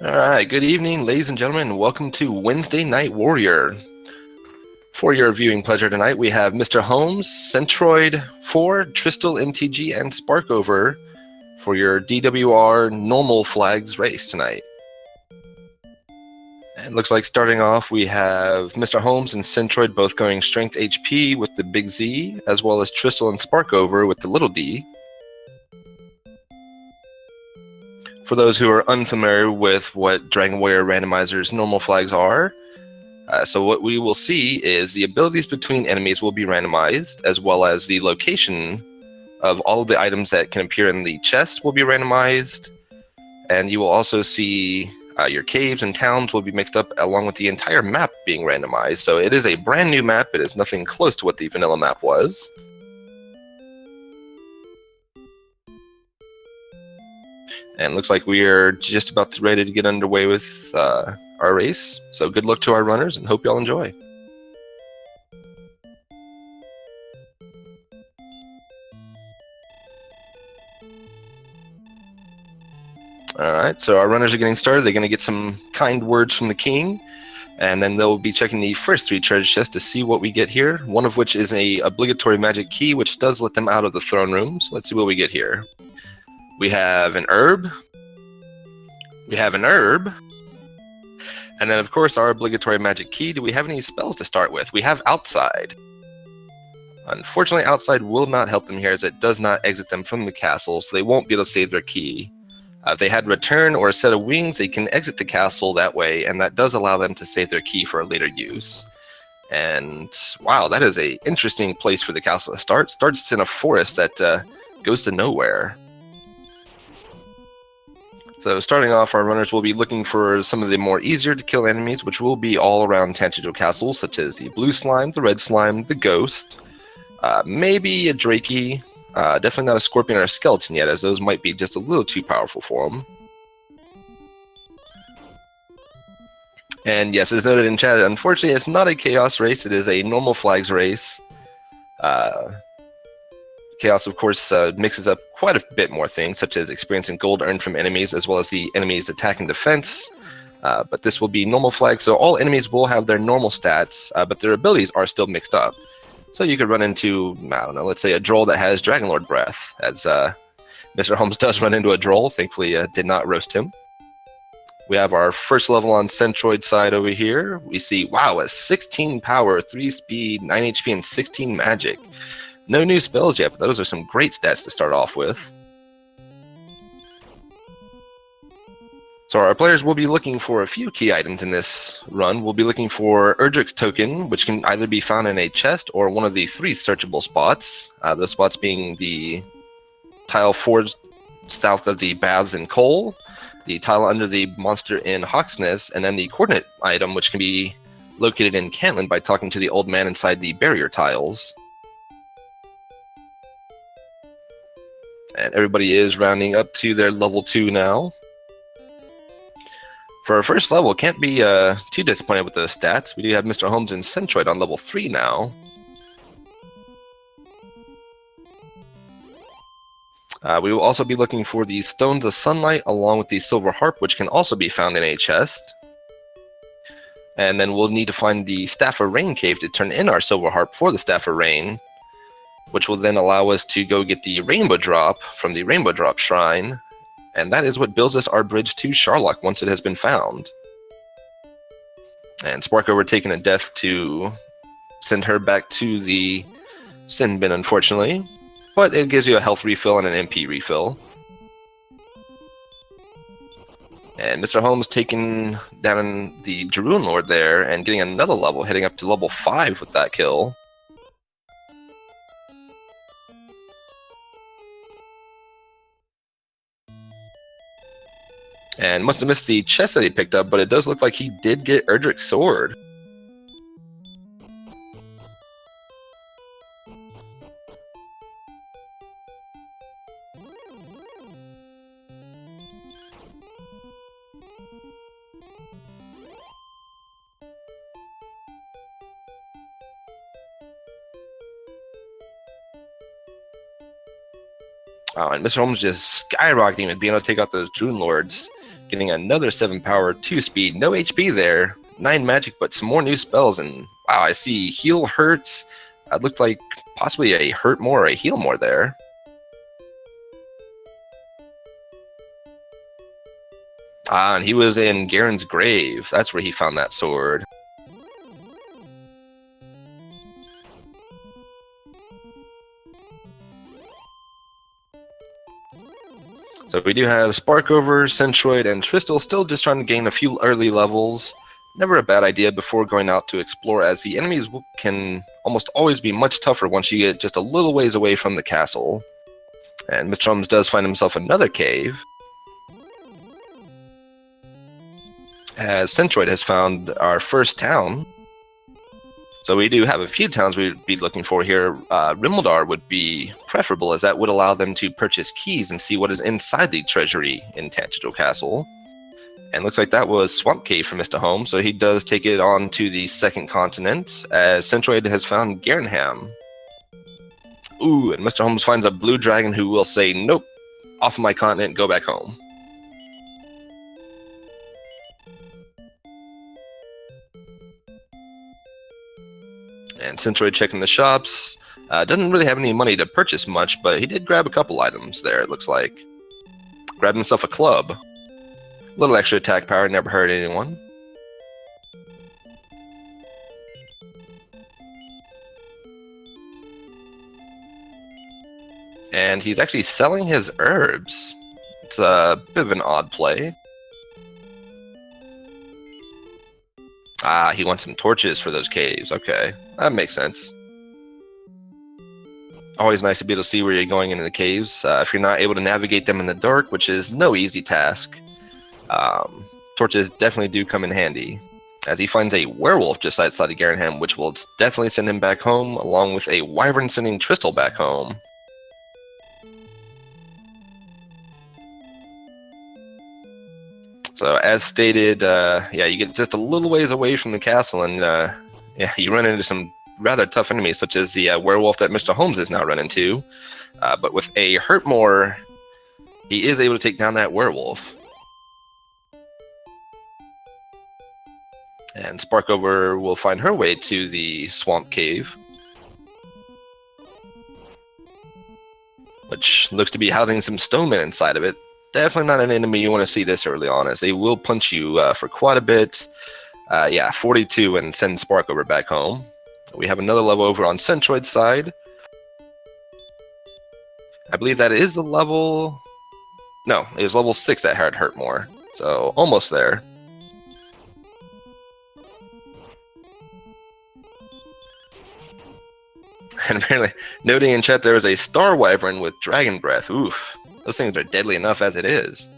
Alright, good evening, ladies and gentlemen, and welcome to Wednesday Night Warrior. For your viewing pleasure tonight, we have Mr. Holmes, Centroid 4, Tristal MTG, and Sparkover for your DWR Normal Flags race tonight. And it looks like starting off, we have Mr. Holmes and Centroid both going Strength HP with the big Z, as well as Tristal and Sparkover with the little d. For those who are unfamiliar with what Dragon Warrior Randomizer's normal flags are, so what we will see is the abilities between enemies will be randomized, as well as the location of all of the items that can appear in the chest will be randomized, and you will also see your caves and towns will be mixed up along with the entire map being randomized. So it is a brand new map. It is nothing close to what the vanilla map was. And it looks like we are just about ready to get underway with our race. So good luck to our runners and hope y'all enjoy. Alright, so our runners are getting started. They're going to get some kind words from the king. And then they'll be checking the first 3 treasure chests to see what we get here. One of which is a obligatory magic key, which does let them out of the throne room. So let's see what we get here. We have an herb. We have an herb. And then, of course, our obligatory magic key. Do we have any spells to start with? We have outside. Unfortunately, outside will not help them here, as it does not exit them from the castle, so they won't be able to save their key. If they had return or a set of wings, they can exit the castle that way, and that does allow them to save their key for a later use. And wow, that is an interesting place for the castle to start. Starts in a forest that goes to nowhere. So starting off, our runners will be looking for some of the more easier to kill enemies, which will be all around Tangido Castle, such as the blue slime, the red slime, the ghost, maybe a Drakey, definitely not a scorpion or a skeleton yet, as those might be just a little too powerful for them. And yes, as noted in chat, unfortunately it's not a chaos race, it is a normal flags race. Chaos, of course, mixes up quite a bit more things, such as experience and gold earned from enemies, as well as the enemy's attack and defense. But this will be normal flag, so all enemies will have their normal stats, but their abilities are still mixed up. So you could run into, I don't know, let's say a Droll that has Dragonlord Breath, as Mr. Holmes does run into a Droll, thankfully did not roast him. We have our first level on Centroid side over here. We see, wow, a 16 power, 3 speed, 9 HP, and 16 magic. No new spells yet, but those are some great stats to start off with. So our players will be looking for a few key items in this run. We'll be looking for Erdrick's Token, which can either be found in a chest or one of the 3 searchable spots. Those spots being the tile 4 south of the Baths in Coal, the tile under the monster in Hawksness, and then the coordinate item, which can be located in Cantland by talking to the old man inside the barrier tiles. And everybody is rounding up to their level 2 now. For our first level, can't be too disappointed with the stats. We do have Mr. Holmes and Centroid on level 3 now. We will also be looking for the Stones of Sunlight along with the Silver Harp, which can also be found in a chest. And then we'll need to find the Staff of Rain cave to turn in our Silver Harp for the Staff of Rain, which will then allow us to go get the Rainbow Drop from the Rainbow Drop Shrine, and that is what builds us our bridge to Sharlock once it has been found. And Sparkover taking a death to send her back to the Sin Bin, unfortunately, but it gives you a health refill and an MP refill. And Mr. Holmes taking down the Druin Lord there and getting another level, heading up to level 5 with that kill. And must have missed the chest that he picked up, but it does look like he did get Erdrick's sword. Oh, and Mr. Holmes just skyrocketing with being able to take out those Druin Lords. getting another 7 power, 2 speed, no HP there, 9 magic, but some more new spells, and wow, I see heal hurts. It looked like possibly a hurt more or a heal more there. And he was in Garen's grave. That's where he found that sword. So we do have Sparkover, Centroid, and Tristal still just trying to gain a few early levels. Never a bad idea before going out to explore, as the enemies can almost always be much tougher once you get just a little ways away from the castle. And Mr. Holmes does find himself another cave, as Centroid has found our first town. So we do have a few towns we'd be looking for here. Rimeldar would be preferable, as that would allow them to purchase keys and see what is inside the treasury in Tangential Castle. And looks like that was Swamp Cave for Mr. Holmes, so he does take it on to the second continent, as Centroid has found Garenham. Ooh, and Mr. Holmes finds a blue dragon who will say, nope, off of my continent, go back home. And Centroid checking the shops. Doesn't really have any money to purchase much, but he did grab a couple items there, it looks like. Grabbed himself a club. A little extra attack power, never hurt anyone. And he's actually selling his herbs. It's a bit of an odd play. He wants some torches for those caves. Okay, that makes sense. Always nice to be able to see where you're going into the caves. If you're not able to navigate them in the dark, which is no easy task, torches definitely do come in handy. As he finds a werewolf just outside of Garenham, which will definitely send him back home, along with a wyvern sending Tristal back home. So as stated, yeah, you get just a little ways away from the castle, and yeah, you run into some rather tough enemies, such as the werewolf that Mr. Holmes is now running into. But with a Hurtmore, he is able to take down that werewolf. And Sparkover will find her way to the Swamp Cave, which looks to be housing some stonemen inside of it. Definitely not an enemy you want to see this early on, as they will punch you for quite a bit. Yeah, 42 and send Sparkover back home. We have another level over on Centroid's side. I believe that is the level... No, it was level 6 that had Hurtmore, so almost there. And apparently, noting in chat there is a Star Wyvern with Dragon Breath. Oof. Those things are deadly enough as it is.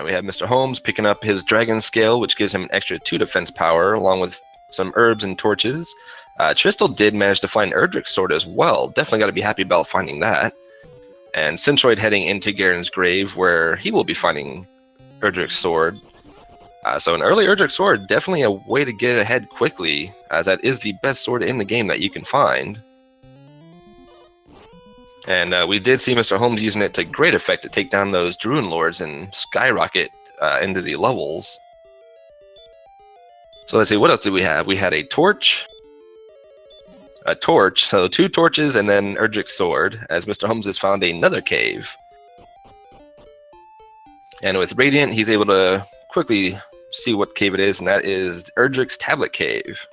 We have Mr. Holmes picking up his Dragon Scale, which gives him an extra 2 defense power, along with some herbs and torches. Tristal did manage to find Erdrick's sword as well. Definitely got to be happy about finding that. And Centroid heading into Garen's grave, where he will be finding Erdrick's sword. So an early Erdrick sword, definitely a way to get ahead quickly, as that is the best sword in the game that you can find. And we did see Mr. Holmes using it to great effect to take down those Druid Lords and skyrocket into the levels. So let's see, what else did we have? We had a torch, so 2 torches, and then Erdrick's sword, as Mr. Holmes has found another cave. And with Radiant, he's able to quickly see what cave it is, and that is Erdrick's Tablet Cave.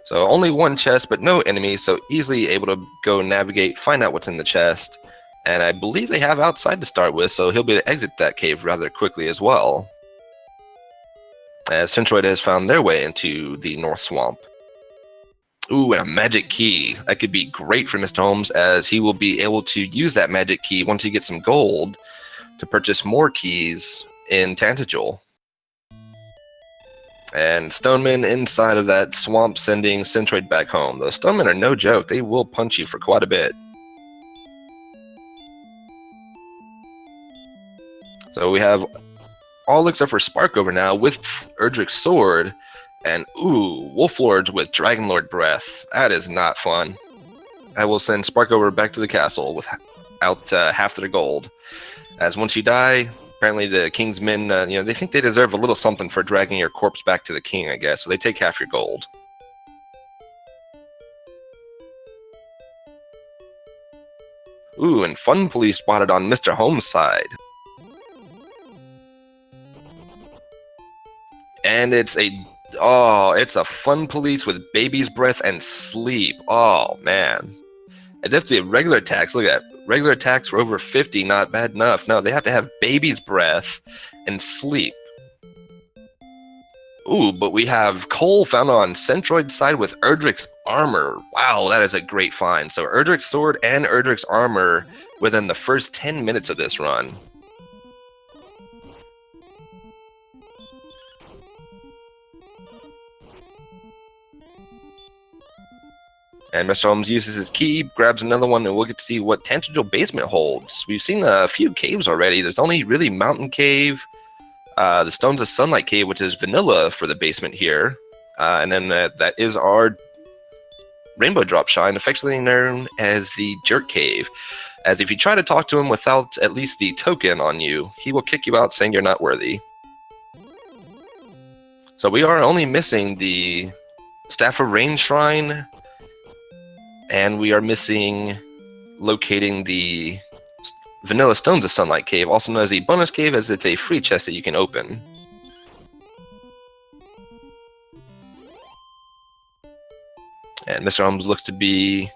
So only one chest, but no enemies, so easily able to go navigate, find out what's in the chest. And I believe they have outside to start with, so he'll be able to exit that cave rather quickly as well, as Centroid has found their way into the North Swamp. Ooh, and a magic key. That could be great for Mr. Holmes, as he will be able to use that magic key once he gets some gold to purchase more keys in Tangential. And Stonemen inside of that swamp sending Centroid back home. Those Stonemen are no joke. They will punch you for quite a bit. So we have all except for Sparkover now with Erdrick's sword. And ooh, Wolf Lords with Dragon Lord Breath. That is not fun. I will send Sparkover back to the castle with out half their gold. As once you die, apparently the king's men, they think they deserve a little something for dragging your corpse back to the king, I guess, so they take half your gold. Ooh, and Fun Police spotted on Mr. Holmes' side. And it's a Fun Police with Baby's Breath and Sleep. Oh, man. As if the regular attacks, look at that. Regular attacks were over 50, not bad enough. No, they have to have Baby's Breath and Sleep. Ooh, but we have Cole found on Centroid's side with Erdrick's Armor. Wow, that is a great find. So Erdrick's Sword and Erdrick's Armor within the first 10 minutes of this run. And Mr. Holmes uses his key, grabs another one, and we'll get to see what Tangential Basement holds. We've seen a few caves already. There's only really Mountain Cave, the Stones of Sunlight Cave, which is vanilla for the basement here. And then that is our Rainbow Drop Shine, affectionately known as the Jerk Cave. As if you try to talk to him without at least the token on you, he will kick you out saying you're not worthy. So we are only missing the Staff of Rain Shrine, and we are missing locating the Vanilla Stones of Sunlight Cave, also known as the bonus cave, as it's a free chest that you can open. And Mr. Holmes looks to be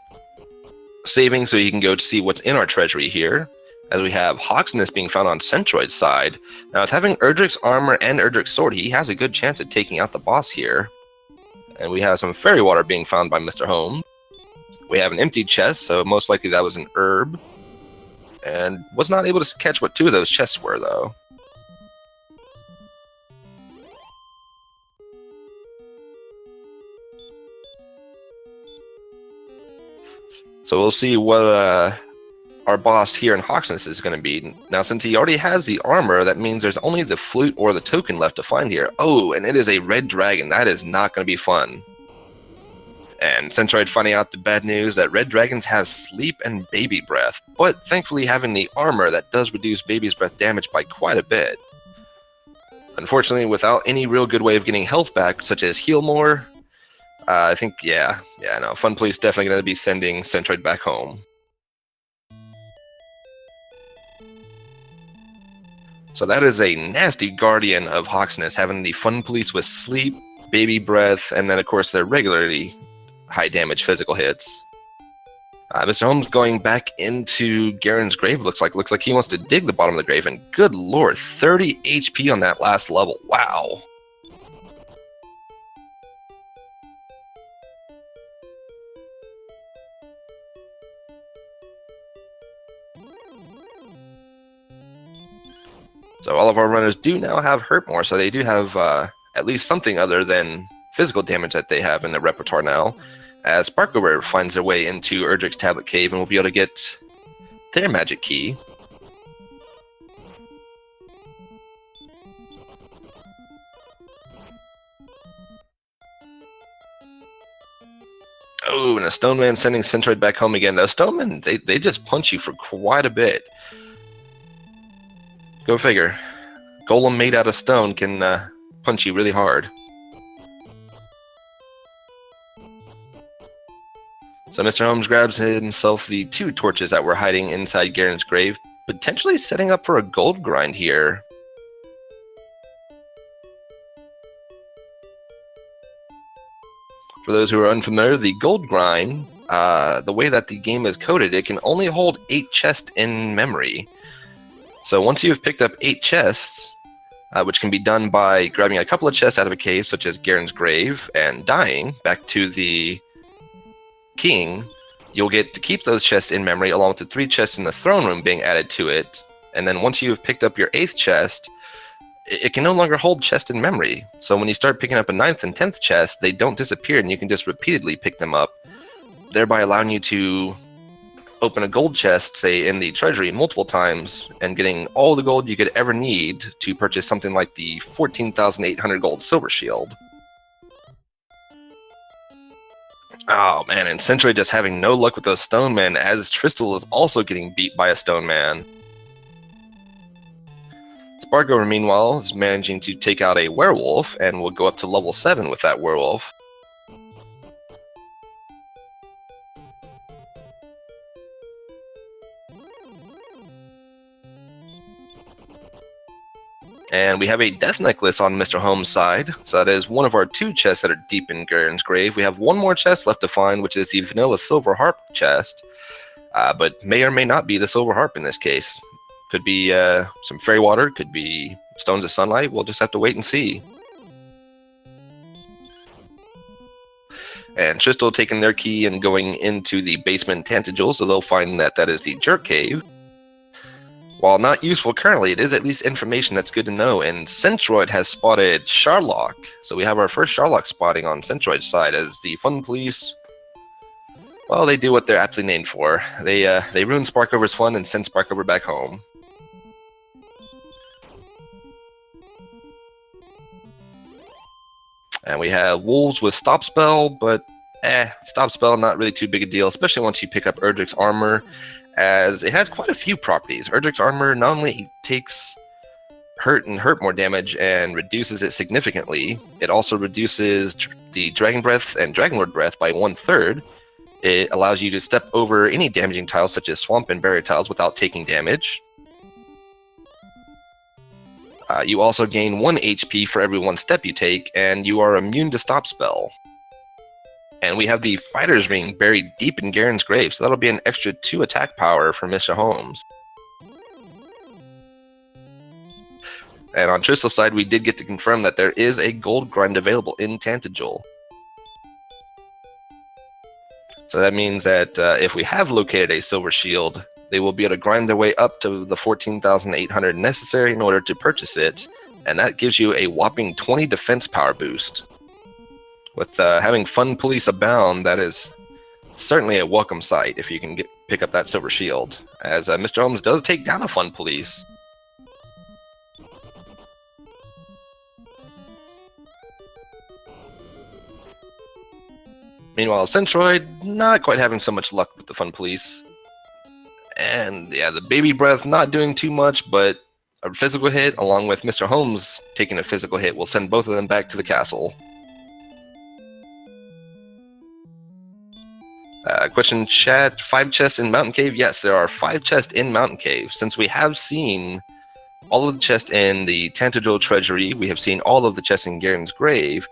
saving so he can go to see what's in our treasury here, as we have Hawksness being found on Centroid's side. Now, with having Erdrick's Armor and Erdrick's Sword, he has a good chance at taking out the boss here. And we have some fairy water being found by Mr. Holmes. We have an empty chest, so most likely that was an herb. And was not able to catch what two of those chests were, though. So we'll see what our boss here in Hawksness is going to be. Now, since he already has the armor, that means there's only the flute or the token left to find here. Oh, and it is a red dragon. That is not going to be fun. And Centroid finding out the bad news that red dragons have sleep and baby breath, but thankfully having the armor that does reduce baby's breath damage by quite a bit. Unfortunately, without any real good way of getting health back, such as heal more, I think, no, Fun Police definitely going to be sending Centroid back home. So that is a nasty guardian of Hawksness, having the Fun Police with sleep, baby breath, and then of course their regularly high damage physical hits. Mr. Holmes going back into Garen's grave, looks like he wants to dig the bottom of the grave, and good lord, 30 HP on that last level. Wow. So all of our runners do now have hurt more, so they do have at least something other than physical damage that they have in their repertoire now, as Sparkle finds their way into Erdrick's Tablet Cave and will be able to get their magic key. Oh, and a Stone Man sending Centroid back home again. Those Stone Men, they just punch you for quite a bit. Go figure. Golem made out of stone can punch you really hard. So Mr. Holmes grabs himself the two torches that were hiding inside Garen's grave, potentially setting up for a gold grind here. For those who are unfamiliar, the gold grind, the way that the game is coded, it can only hold 8 chests in memory. So once you've picked up 8 chests, which can be done by grabbing a couple of chests out of a cave, such as Garen's grave, and dying back to the king, you'll get to keep those chests in memory, along with the 3 chests in the throne room being added to it. And then once you've picked up your 8th chest, it can no longer hold chest in memory. So when you start picking up a 9th and 10th chest, they don't disappear, and you can just repeatedly pick them up, thereby allowing you to open a gold chest, say, in the treasury multiple times, and getting all the gold you could ever need to purchase something like the 14,800 gold silver shield. Oh, Oh man, and Centroid just having no luck with those stone men, as Tristal is also getting beat by a stone man. Sparkover, meanwhile, is managing to take out a werewolf, and will go up to level 7 with that werewolf. And we have a death necklace on Mr. Holmes' side, so that is one of our 2 chests that are deep in Garen's grave. We have one more chest left to find, which is the vanilla silver harp chest, but may or may not be the silver harp in this case. Could be some fairy water, could be stones of sunlight. We'll just have to wait and see. And Tristal taking their key and going into the basement Tantagel, so they'll find that that is the Jerk Cave. While not useful currently, it is at least information that's good to know, and Centroid has spotted Sharlock. So we have our first Sharlock spotting on Centroid's side, as the Fun Police, well, they do what they're aptly named for. They ruin Sparkover's fun and send Sparkover back home. And we have Wolves with Stop Spell, but Stop Spell, not really too big a deal, especially once you pick up Erdrick's Armor, as it has quite a few properties. Erdrick's Armor not only takes hurt more damage and reduces it significantly, it also reduces the Dragon Breath and Dragonlord Breath by 1/3. It allows you to step over any damaging tiles such as Swamp and Barrier tiles without taking damage. You also gain 1 HP for every 1 step you take, and you are immune to Stop Spell. And we have the Fighter's Ring buried deep in Garen's grave, so that'll be an extra 2 attack power for Mr. Holmes. And on Tristal's side, we did get to confirm that there is a gold grind available in Tantagel. So that means that if we have located a silver shield, they will be able to grind their way up to the 14,800 necessary in order to purchase it, and that gives you a whopping 20 defense power boost. With having Fun Police abound, that is certainly a welcome sight if you can pick up that silver shield, as Mr. Holmes does take down a Fun Police. Meanwhile, Centroid not quite having so much luck with the Fun Police. And yeah, the Baby Breath not doing too much, but a physical hit along with Mr. Holmes taking a physical hit will send both of them back to the castle. Question chat, 5 chests in Mountain Cave? Yes, there are 5 chests in Mountain Cave. Since we have seen all of the chests in the Tantagel Treasury, we have seen all of the chests in Garen's grave,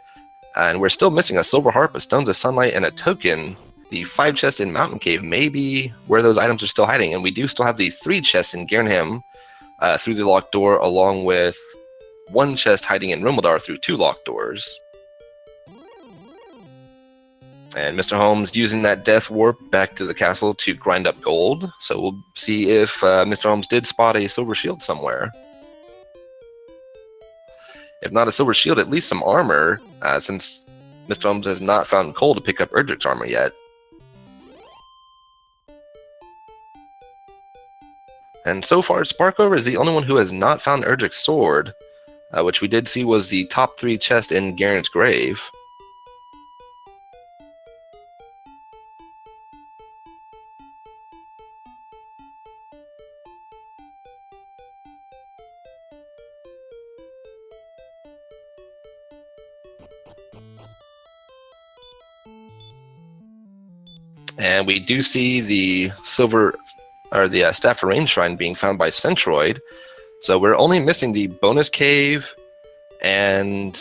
and we're still missing a Silver Harp, a Stones of Sunlight, and a token. The 5 chests in Mountain Cave may be where those items are still hiding, and we do still have the 3 chests in Garenham through the locked door, along with 1 chest hiding in Rimeldar through 2 locked doors. And Mr. Holmes using that Death Warp back to the castle to grind up gold. So we'll see if Mr. Holmes did spot a silver shield somewhere. If not a silver shield, at least some armor, since Mr. Holmes has not found coal to pick up Erdrick's armor yet. And so far, Sparkover is the only one who has not found Erdrick's sword, which we did see was the top 3 chest in Garen's grave. And we do see the Staff of Rain Shrine being found by Centroid. So we're only missing the bonus cave and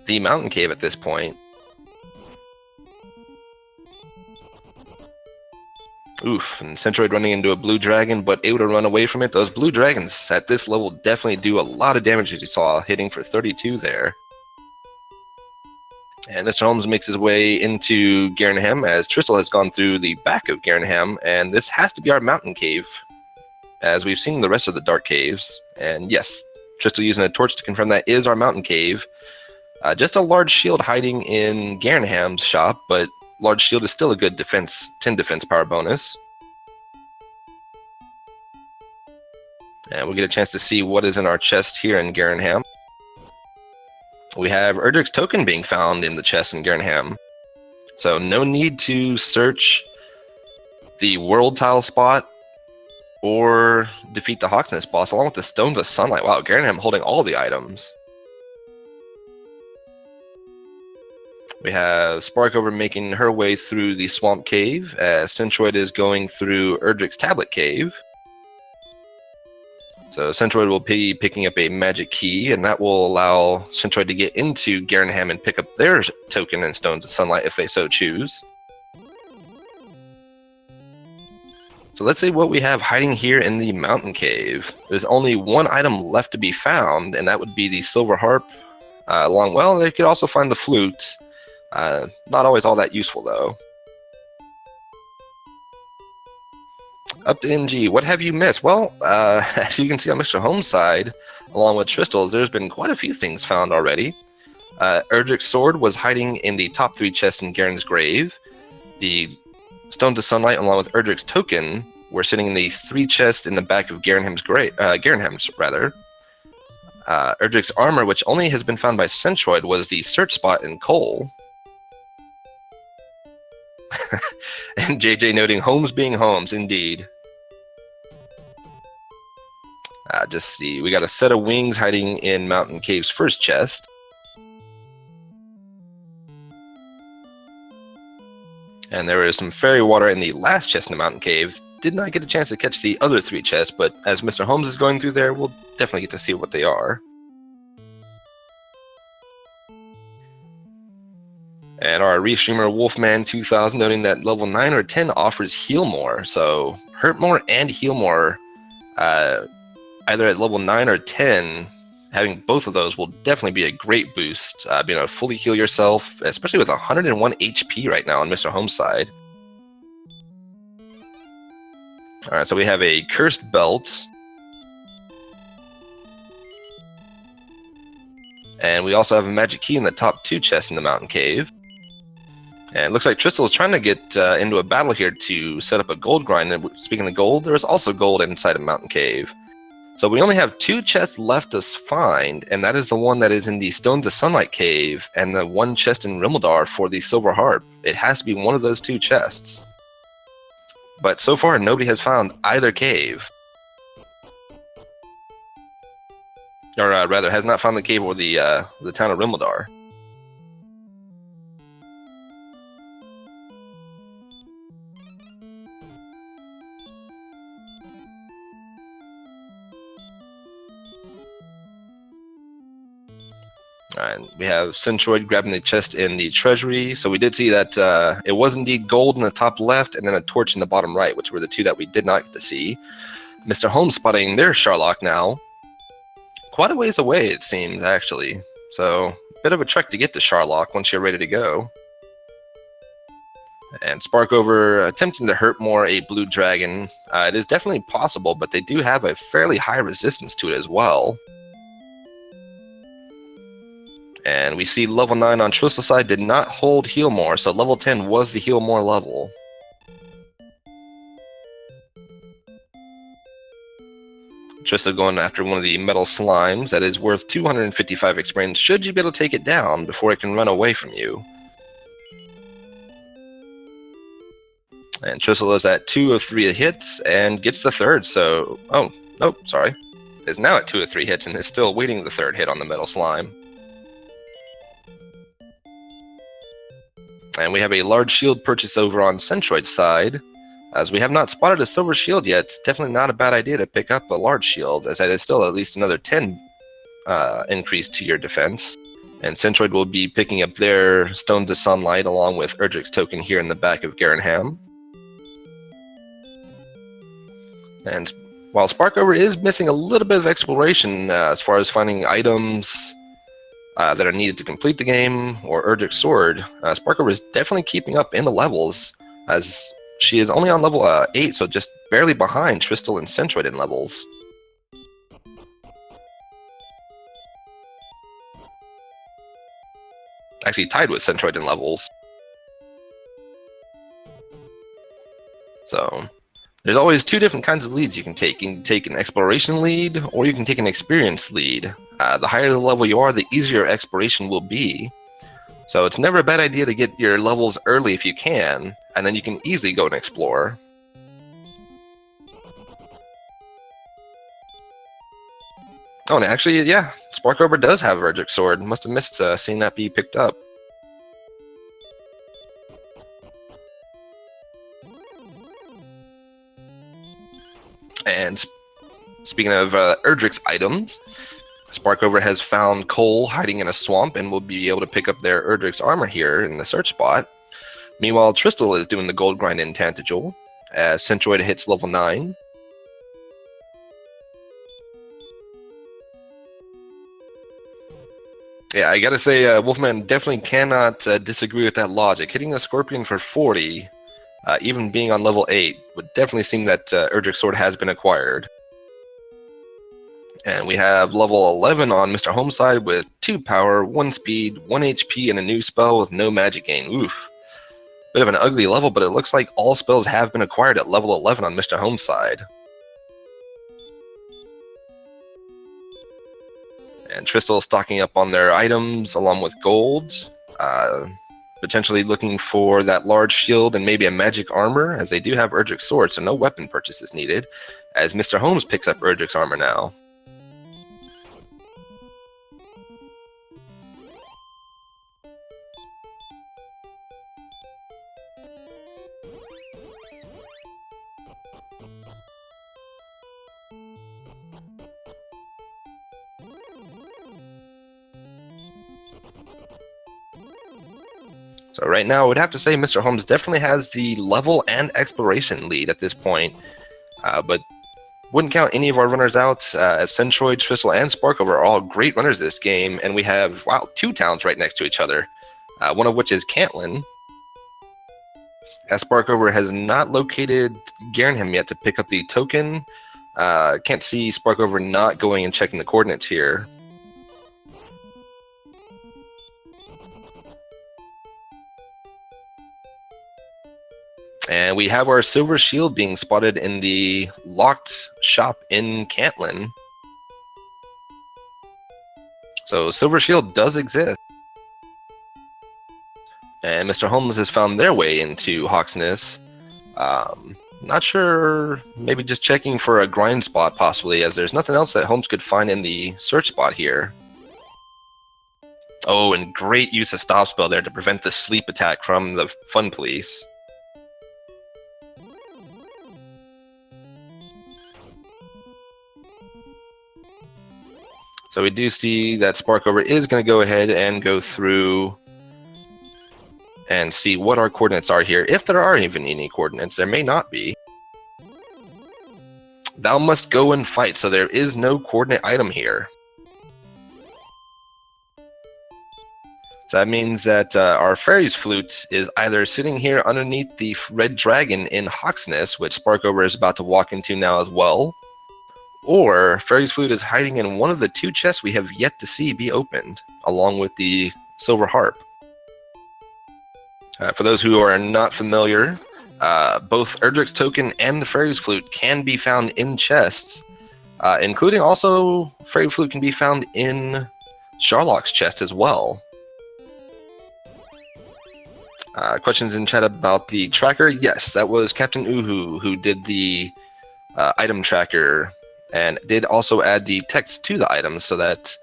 the mountain cave at this point. Oof, and Centroid running into a blue dragon, but able to run away from it. Those blue dragons at this level definitely do a lot of damage, as you saw, hitting for 32 there. And Mr. Holmes makes his way into Garenham, as Tristal has gone through the back of Garenham, and this has to be our mountain cave, as we've seen the rest of the dark caves. And yes, Tristal using a torch to confirm that is our mountain cave. Just a large shield hiding in Garenham's shop, but large shield is still a good defense, 10 defense power bonus. And we'll get a chance to see what is in our chest here in Garenham. We have Erdrick's token being found in the chest in Garenham. So no need to search the world tile spot or defeat the Hawksnest boss along with the Stones of Sunlight. Wow, Garanham holding all the items. We have Sparkover making her way through the Swamp Cave, as Centroid is going through Erdrick's Tablet Cave. So Centroid will be picking up a magic key, and that will allow Centroid to get into Garanham and pick up their token and Stones of Sunlight if they so choose. So let's see what we have hiding here in the Mountain Cave. There's only one item left to be found, and that would be the Silver Harp. Well, they could also find the flute. Not always all that useful, though. Up to NG, what have you missed? Well, as you can see on Mr. Holmes' side, along with Tristle's, there's been quite a few things found already. Erdrick's sword was hiding in the top 3 chests in Garen's grave. The Stones of Sunlight, along with Erdrick's token, were sitting in the 3 chests in the back of Garanham's grave. Erdrick's armor, which only has been found by Centroid, was the search spot in coal. And JJ noting Holmes being Holmes, indeed. Just see, we got a set of wings hiding in Mountain Cave's first chest. And there is some fairy water in the last chest in the Mountain Cave. Did not get a chance to catch the other 3 chests, but as Mr. Holmes is going through there, we'll definitely get to see what they are. And our restreamer Wolfman 2000 noting that level 9 or 10 offers Heal More. So Hurt More and Heal More, either at level 9 or 10, having both of those will definitely be a great boost. Being able to fully heal yourself, especially with 101 HP right now on Mr. Holmes' side. Alright, so we have a Cursed Belt. And we also have a Magic Key in the top 2 chests in the Mountain Cave. And it looks like Tristel is trying to get into a battle here to set up a gold grind. And speaking of gold, there is also gold inside of Mountain Cave. So we only have 2 chests left to find, and that is the one that is in the Stones of Sunlight Cave and the 1 chest in Rimmeldar for the Silver Harp. It has to be one of those 2 chests. But so far, nobody has found either cave. Or rather, has not found the cave or the town of Rimmeldar. Alright, we have Centroid grabbing the chest in the treasury. So we did see that it was indeed gold in the top left and then a torch in the bottom right, which were the 2 that we did not get to see. Mr. Holmes spotting their Sharlock now. Quite a ways away, it seems, actually. So, a bit of a trek to get to Sharlock once you're ready to go. And Sparkover attempting to hurt more a blue dragon. It is definitely possible, but they do have a fairly high resistance to it as well. And we see level 9 on Tristel's side did not hold Heal More, so level 10 was the Heal More level. Tristel going after one of the metal slimes that is worth 255 experience should you be able to take it down before it can run away from you. And Tristel is at 2 of 3 hits and gets the 3rd, so... Oh, nope, sorry. Is now at 2 of 3 hits and is still waiting the 3rd hit on the metal slime. And we have a large shield purchase over on Centroid's side. As we have not spotted a silver shield yet, it's definitely not a bad idea to pick up a large shield, as that is still at least another 10 increase to your defense. And Centroid will be picking up their Stones of Sunlight along with Erdrick's token here in the back of Garanham. And while Sparkover is missing a little bit of exploration as far as finding items that are needed to complete the game, or Erdrick's sword, Sparkover is definitely keeping up in the levels, as she is only on level 8, so just barely behind Tristel and Centroid in levels. Actually tied with Centroid in levels. So, there's always 2 different kinds of leads you can take. You can take an exploration lead, or you can take an experience lead. The higher the level you are, the easier exploration will be. So it's never a bad idea to get your levels early if you can, and then you can easily go and explore. Oh, and actually, yeah, Sparkover does have Verdict Sword. Must have missed seeing that be picked up. And speaking of Erdrick's items, Sparkover has found Cole hiding in a swamp and will be able to pick up their Erdrick's armor here in the search spot. Meanwhile, Tristal is doing the gold grind in Tantagel as Centroid hits level 9. Yeah, I gotta say, Wolfman definitely cannot disagree with that logic. Hitting a Scorpion for 40, even being on level 8, would definitely seem that Erdrick's Sword has been acquired. And we have level 11 on Mr. Homeside with 2 power, 1 speed, 1 HP, and a new spell with no magic gain. Oof. Bit of an ugly level, but it looks like all spells have been acquired at level 11 on Mr. Homeside. And Tristal stocking up on their items along with gold. Potentially looking for that large shield and maybe a magic armor, as they do have Erdrick's Sword, so no weapon purchase is needed, as Mr. Holmes picks up Erdrick's armor now. So right now, I would have to say Mr. Holmes definitely has the level and exploration lead at this point, but wouldn't count any of our runners out, as Centroid, Tristal, and Sparkover are all great runners this game, and we have, wow, 2 towns right next to each other, one of which is Cantlin, as Sparkover has not located Garenham yet to pick up the token. Can't see Sparkover not going and checking the coordinates here. And we have our Silver Shield being spotted in the locked shop in Cantlin. So Silver Shield does exist. And Mr. Holmes has found their way into Hawksness. Not sure, maybe just checking for a grind spot possibly, as there's nothing else that Holmes could find in the search spot here. Oh, and great use of Stop Spell there to prevent the sleep attack from the Fun Police. So we do see that Sparkover is going to go ahead and go through and see what our coordinates are here. If there are even any coordinates, there may not be. Thou must go and fight, so there is no coordinate item here. So that means that our Fairy's Flute is either sitting here underneath the Red Dragon in Hawksness, which Sparkover is about to walk into now as well, or Fairy's Flute is hiding in one of the 2 chests we have yet to see be opened, along with the Silver Harp. For those who are not familiar, both Erdrick's Token and the Fairy's Flute can be found in chests, including also Fairy's Flute can be found in Sharlock's chest as well. Questions in chat about the tracker? Yes, that was Captain Uhu who did the item tracker, and did also add the text to the items so that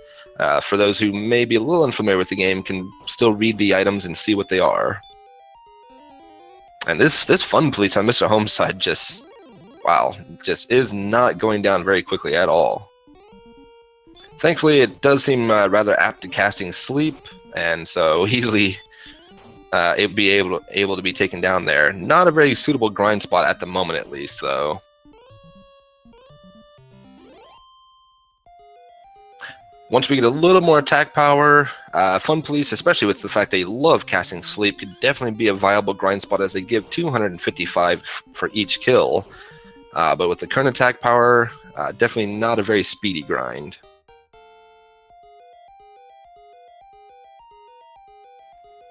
for those who may be a little unfamiliar with the game can still read the items and see what they are. And this Fun Police on Mr. Holmes' side just, wow, just is not going down very quickly at all. Thankfully, it does seem rather apt to casting Sleep, and so easily it'd be able to be taken down there. Not a very suitable grind spot at the moment, at least, though. Once we get a little more attack power, Fun Police, especially with the fact they love casting Sleep, could definitely be a viable grind spot as they give 255 for each kill. But with the current attack power, definitely not a very speedy grind.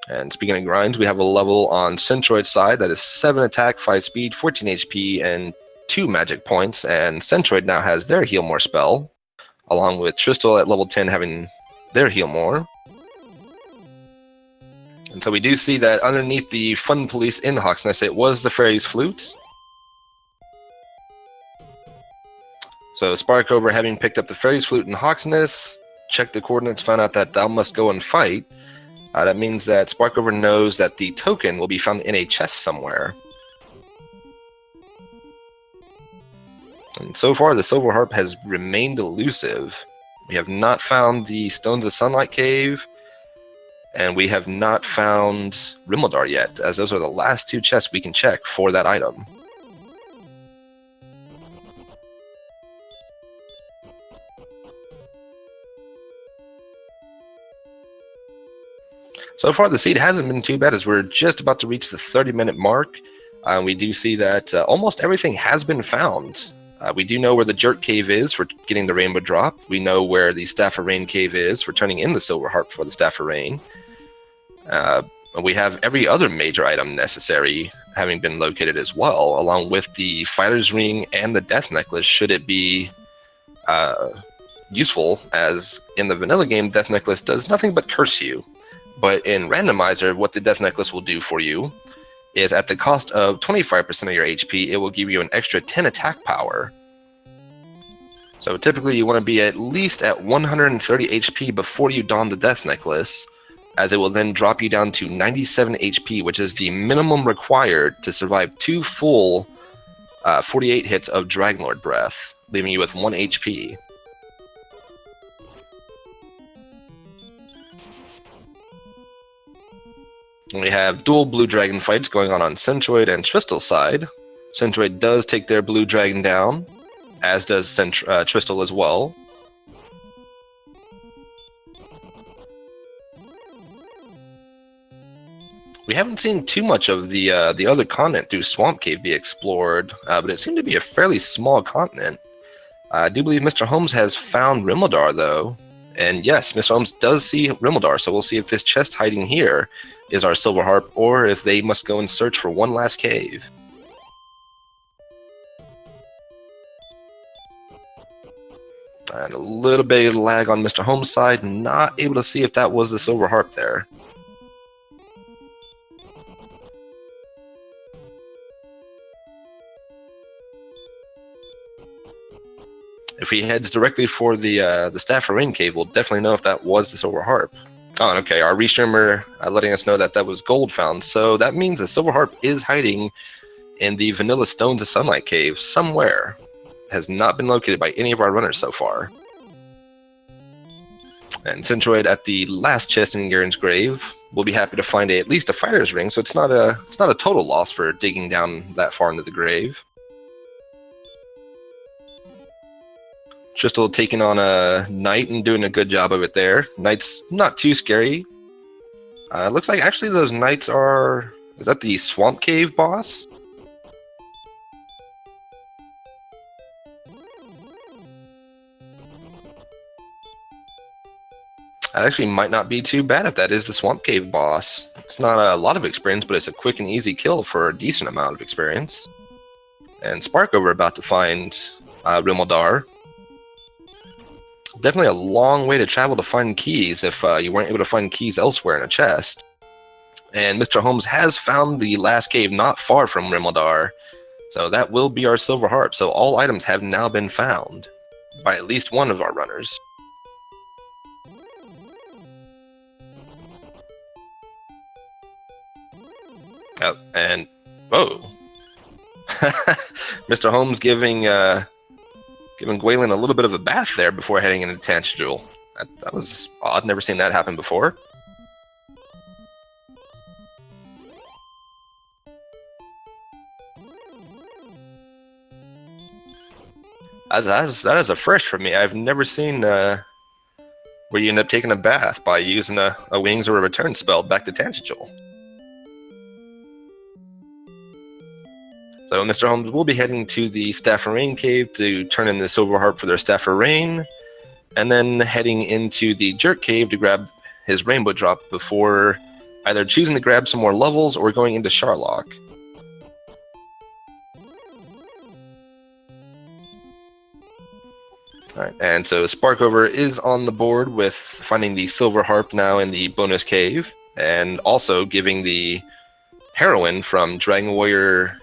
And speaking of grinds, we have a level on Centroid's side that is 7 attack, 5 speed, 14 HP, and 2 magic points. And Centroid now has their Heal More spell, along with Tristal at level 10 having their Heal More. And so we do see that underneath the Fun Police in Hawksnest, it was the Fairy's Flute. So Sparkover, having picked up the Fairy's Flute in Hawksnest, checked the coordinates, found out that thou must go and fight. That means that Sparkover knows that the token will be found in a chest somewhere. And so far, the Silver Harp has remained elusive. We have not found the Stones of Sunlight Cave, and we have not found Rimmeldar yet, as those are the last two chests we can check for that item. So far, the seed hasn't been too bad, as we're just about to reach the 30-minute mark. We do see that almost everything has been found. We do know where the Jerk Cave is for getting the Rainbow Drop. We know where the Staff of Rain Cave is for turning in the Silver Harp for the Staff of Rain. We have every other major item necessary having been located as well, along with the Fighter's Ring and the Death Necklace, should it be useful, as in the vanilla game, Death Necklace does nothing but curse you. But in Randomizer, what the Death Necklace will do for you is at the cost of 25% of your HP, it will give you an extra 10 attack power. So typically you want to be at least at 130 HP before you don the Death Necklace, as it will then drop you down to 97 HP, which is the minimum required to survive 2 full 48 hits of Dragonlord Breath, leaving you with 1 HP. We have dual blue dragon fights going on Centroid and Tristal's side. Centroid does take their blue dragon down, as does Tristal as well. We haven't seen too much of the other continent through Swamp Cave be explored, but it seemed to be a fairly small continent. I do believe Mr. Holmes has found Rimmeldar, though. And yes, Mr. Holmes does see Rimmeldar, so we'll see if this chest hiding here is our Silver Harp, or if they must go and search for one last cave. And a little bit of lag on Mr. Holmes' side, not able to see if that was the Silver Harp there. If he heads directly for the Staff of Rain Cave, we'll definitely know if that was the Silver Harp. Oh, okay, our restreamer letting us know that that was gold found, so that means the Silver Harp is hiding in the Vanilla Stones of Sunlight Cave somewhere. Has not been located by any of our runners so far. And Centroid at the last chest in Garen's grave will be happy to find at least a Fighter's Ring, so it's not a total loss for digging down that far into the grave. Tristal taking on a Knight and doing a good job of it there. Knight's not too scary. It looks like actually those Knights are... Is that the Swamp Cave boss? That actually might not be too bad if that is the Swamp Cave boss. It's not a lot of experience, but it's a quick and easy kill for a decent amount of experience. And Sparkover about to find Rimmeldar. Definitely a long way to travel to find keys if you weren't able to find keys elsewhere in a chest. And Mr. Holmes has found the last cave not far from Rimmeldar, so that will be our Silver Harp. So all items have now been found by at least one of our runners. Oh, and whoa. Mr. Holmes giving Gwaelin a little bit of a bath there before heading into Tangible. That was odd. Never seen that happen before. That is a first for me. I've never seen where you end up taking a bath by using a Wings or a Return spell back to Tangible. So Mr. Holmes will be heading to the Staff of Rain Cave to turn in the Silver Harp for their Staff of Rain, and then heading into the Jerk Cave to grab his Rainbow Drop before either choosing to grab some more levels or going into Sharlock. Alright, and so Sparkover is on the board with finding the Silver Harp now in the bonus cave, and also giving the heroine from Dragon Warrior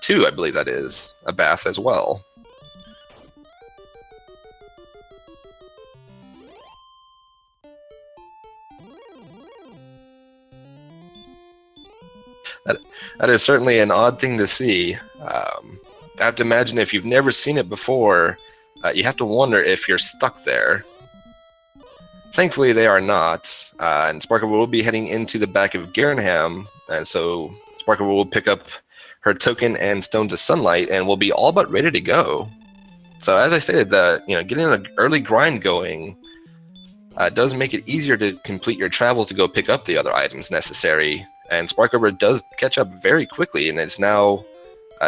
2, I believe that is, a bath as well. That is certainly an odd thing to see. I have to imagine if you've never seen it before, you have to wonder if you're stuck there. Thankfully, they are not, and Sparkle will be heading into the back of Garenham, and so Sparkle will pick up her token and Stone to Sunlight, and will be all but ready to go. So as I stated, getting an early grind going does make it easier to complete your travels to go pick up the other items necessary, and Sparkover does catch up very quickly, and it's now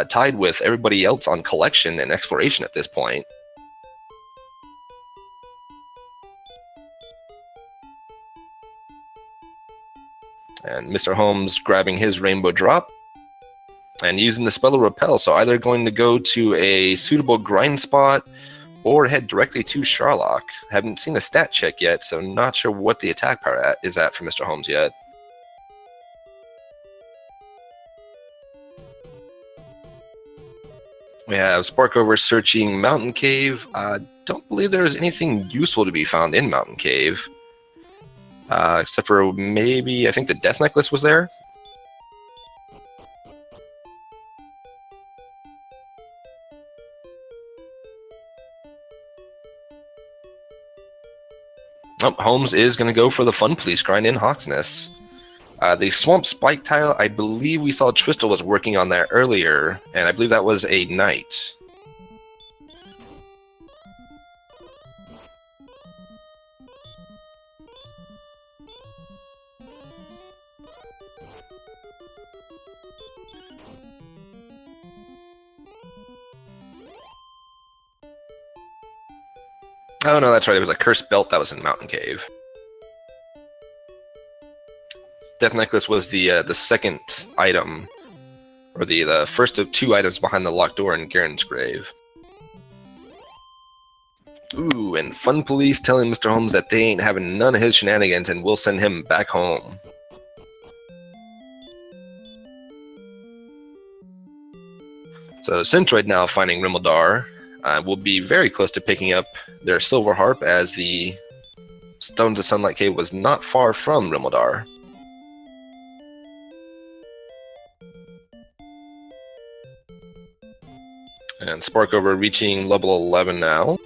tied with everybody else on collection and exploration at this point. And Mr. Holmes grabbing his Rainbow Drop and using the spell of Repel, so either going to go to a suitable grind spot or head directly to Sharlock. Haven't seen a stat check yet, so not sure what the attack power is at for Mr. Holmes yet. We have Sparkover searching Mountain Cave. Don't believe there is anything useful to be found in Mountain Cave. Except for maybe, I think the Death Necklace was there. Oh, Holmes is going to go for the Fun Police grind in Hawksness. The Swamp Spike tile, I believe we saw Tristal was working on that earlier, and I believe that was a knight. Oh no, that's right, it was a Cursed Belt that was in Mountain Cave. Death Necklace was the second item, or the first of two items behind the locked door in Garen's grave. Ooh, and Fun Police telling Mr. Holmes that they ain't having none of his shenanigans and will send him back home. So Centroid now finding Rimuldar will be very close to picking up their Silver Harp, as the Stone to Sunlight Cave was not far from Rimuldar. And Sparkover reaching level 11 now.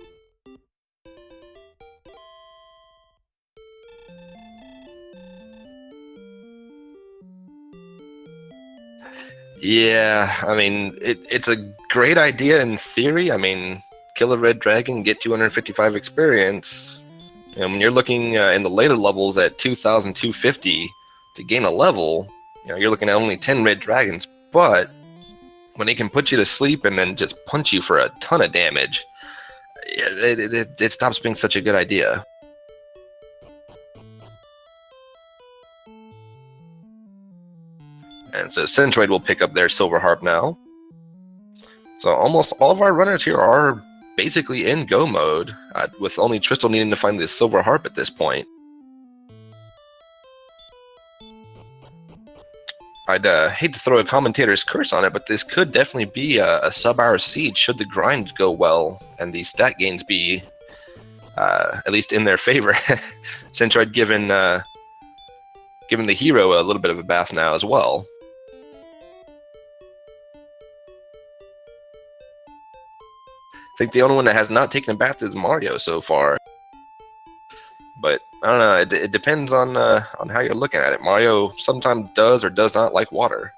Yeah, I mean, it's a great idea in theory. I mean, kill a red dragon, get 255 experience. And when you're looking in the later levels at 2,250 to gain a level, you're looking at only 10 red dragons. But when they can put you to sleep and then just punch you for a ton of damage, it stops being such a good idea. And so Centroid will pick up their Silver Harp now. So almost all of our runners here are basically in go mode, with only Tristal needing to find the Silver Harp at this point. I'd hate to throw a commentator's curse on it, but this could definitely be a sub-hour siege should the grind go well and the stat gains be at least in their favor. Centroid giving the hero a little bit of a bath now as well. I think the only one that has not taken a bath is Mario so far. But I don't know, it depends on how you're looking at it. Mario sometimes does or does not like water.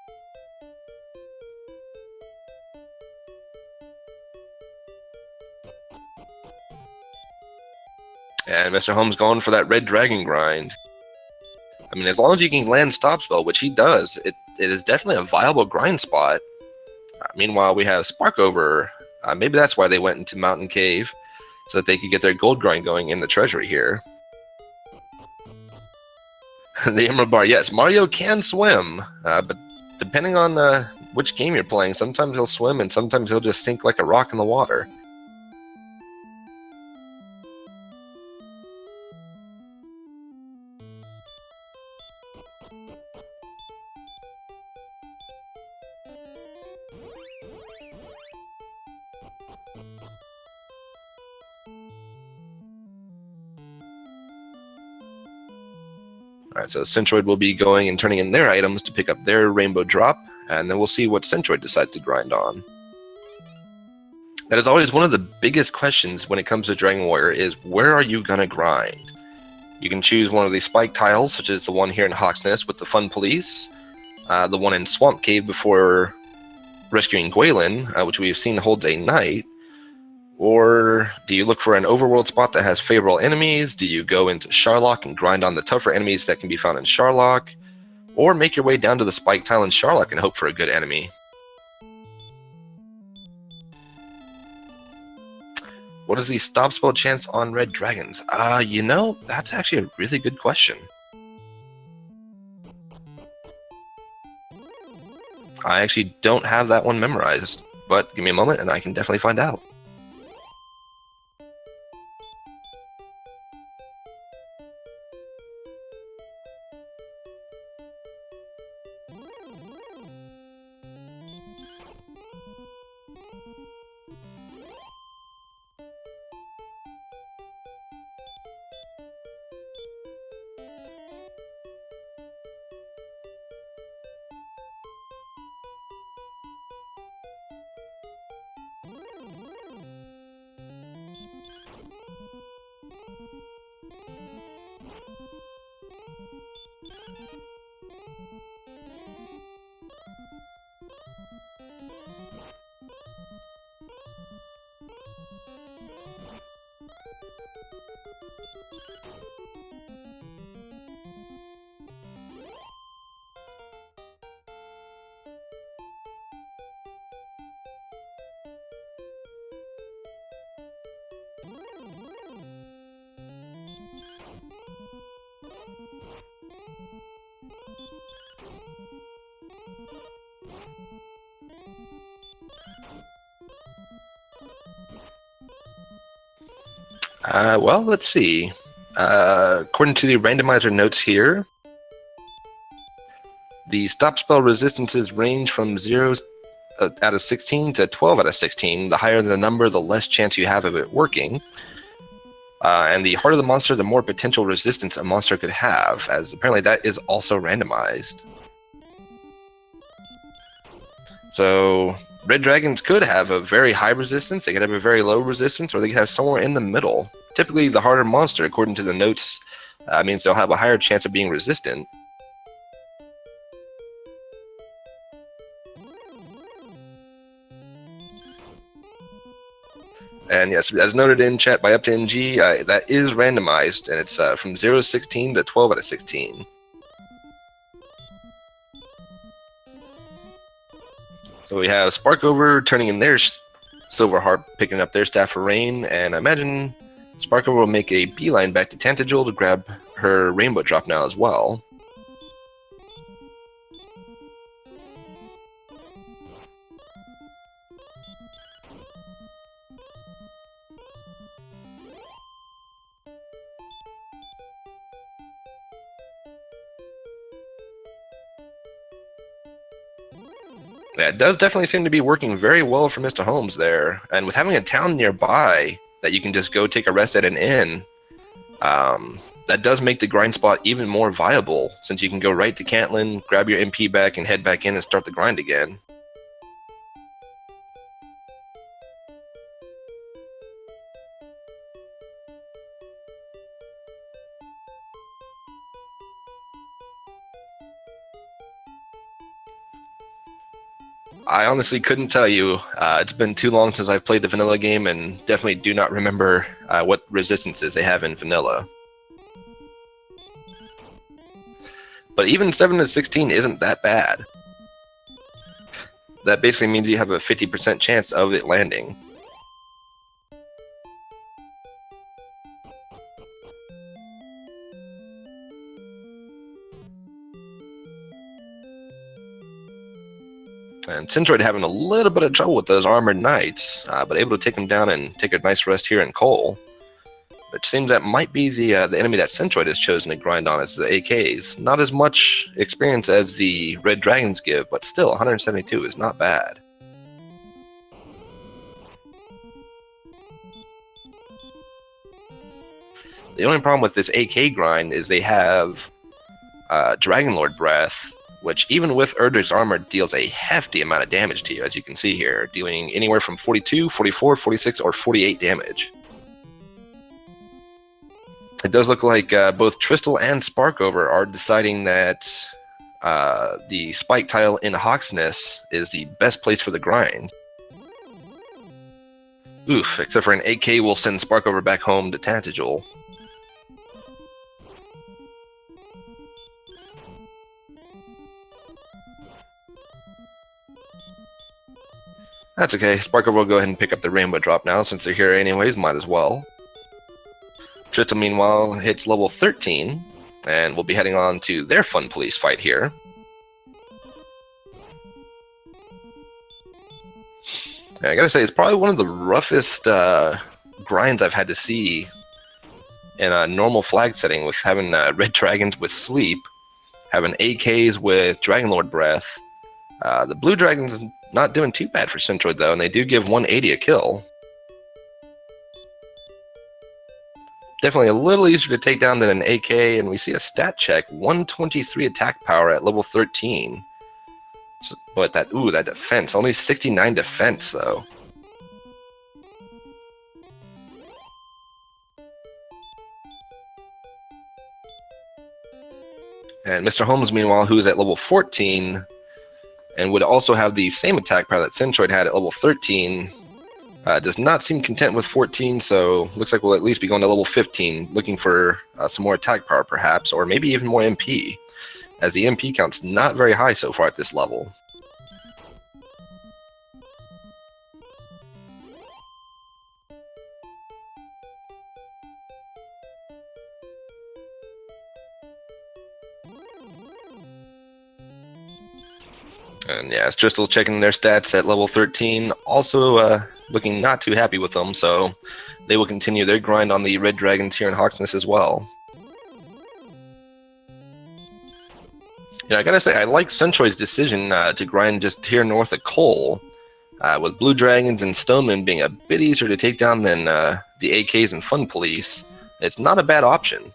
And Mr. Holmes going for that red dragon grind. I mean, as long as you can land Stop Spell, which he does, it is definitely a viable grind spot. Meanwhile, we have Sparkover. Maybe that's why they went into Mountain Cave, so that they could get their gold grind going in the treasury here. The Emerald Bar, yes, Mario can swim, but depending on which game you're playing, sometimes he'll swim and sometimes he'll just sink like a rock in the water. Alright, so Centroid will be going and turning in their items to pick up their Rainbow Drop, and then we'll see what Centroid decides to grind on. That is always one of the biggest questions when it comes to Dragon Warrior is, where are you going to grind? You can choose one of these spike tiles, such as the one here in Hawk's Nest with the Fun Police, the one in Swamp Cave before rescuing Gwaelin, which we have seen holds a knight. Or do you look for an overworld spot that has favorable enemies? Do you go into Sharlock and grind on the tougher enemies that can be found in Sharlock? Or make your way down to the spike tile in Sharlock and hope for a good enemy? What is the stop spell chance on red dragons? You know, that's actually a really good question. I actually don't have that one memorized, but give me a moment and I can definitely find out. Well, let's see. According to the randomizer notes here, the stop spell resistances range from 0 out of 16 to 12 out of 16. The higher the number, the less chance you have of it working. And the harder the monster, the more potential resistance a monster could have, as apparently that is also randomized. So red dragons could have a very high resistance, they could have a very low resistance, or they could have somewhere in the middle. Typically, the harder monster, according to the notes, means they'll have a higher chance of being resistant. And yes, as noted in chat by Up to NG, that is randomized, and it's from 0 to 16 to 12 out of 16. So we have Sparkover turning in their Silver Harp, picking up their Staff of Rain, and I imagine Sparkover will make a beeline back to Tantagel to grab her Rainbow Drop now as well. Yeah, it does definitely seem to be working very well for Mr. Holmes there. And with having a town nearby that you can just go take a rest at an inn, that does make the grind spot even more viable, since you can go right to Cantlin, grab your MP back, and head back in and start the grind again. I honestly couldn't tell you. It's been too long since I've played the vanilla game, and definitely do not remember what resistances they have in vanilla. But even 7 to 16 isn't that bad. That basically means you have a 50% chance of it landing. And Centroid having a little bit of trouble with those armored knights, but able to take them down and take a nice rest here in Cole. It seems that might be the enemy that Centroid has chosen to grind on as the AKs. Not as much experience as the Red Dragons give, but still 172 is not bad. The only problem with this AK grind is they have Dragon Lord Breath, which even with Erdrick's armor deals a hefty amount of damage to you, as you can see here, dealing anywhere from 42, 44, 46, or 48 damage. It does look like both Tristal and Sparkover are deciding that the Spike tile in Hawksness is the best place for the grind. Oof, except for an AK will send Sparkover back home to Tantagel. That's okay, Sparkover will go ahead and pick up the Rainbow Drop now, since they're here anyways, might as well. Tristal, meanwhile, hits level 13, and we'll be heading on to their Fun Police fight here. And I gotta say, it's probably one of the roughest grinds I've had to see in a normal flag setting, with having Red Dragons with Sleep, having AKs with Dragon Lord Breath. The Blue Dragon's not doing too bad for Centroid though, and they do give 180 a kill. Definitely a little easier to take down than an AK, and we see a stat check, 123 attack power at level 13. So, but that defense, only 69 defense though. And Mr. Holmes, meanwhile, who is at level 14, and would also have the same attack power that Centroid had at level 13, does not seem content with 14, so looks like we'll at least be going to level 15, looking for some more attack power perhaps, or maybe even more MP, as the MP count's not very high so far at this level. And yeah, it's Tristal checking their stats at level 13, also looking not too happy with them, so they will continue their grind on the Red Dragons here in Hawksness as well. Yeah, I gotta say, I like Centroid's decision to grind just here north of Cole, with Blue Dragons and Stoneman being a bit easier to take down than the AKs and Fun Police. It's not a bad option.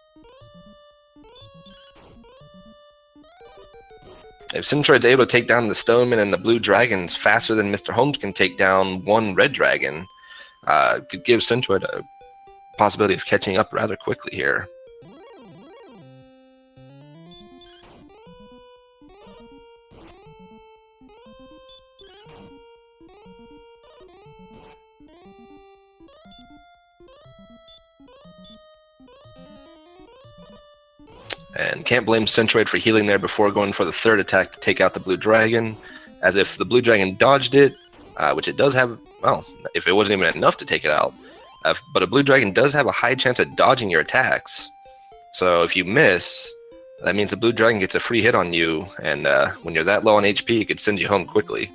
If Centroid's able to take down the Stoneman and the Blue Dragons faster than Mr. Holmes can take down one Red Dragon, could give Centroid a possibility of catching up rather quickly here. And can't blame Centroid for healing there before going for the third attack to take out the Blue Dragon, as if the Blue Dragon dodged it, which it does have, well, if it wasn't even enough to take it out, but a Blue Dragon does have a high chance of dodging your attacks. So if you miss, that means the Blue Dragon gets a free hit on you, and when you're that low on HP, it could send you home quickly.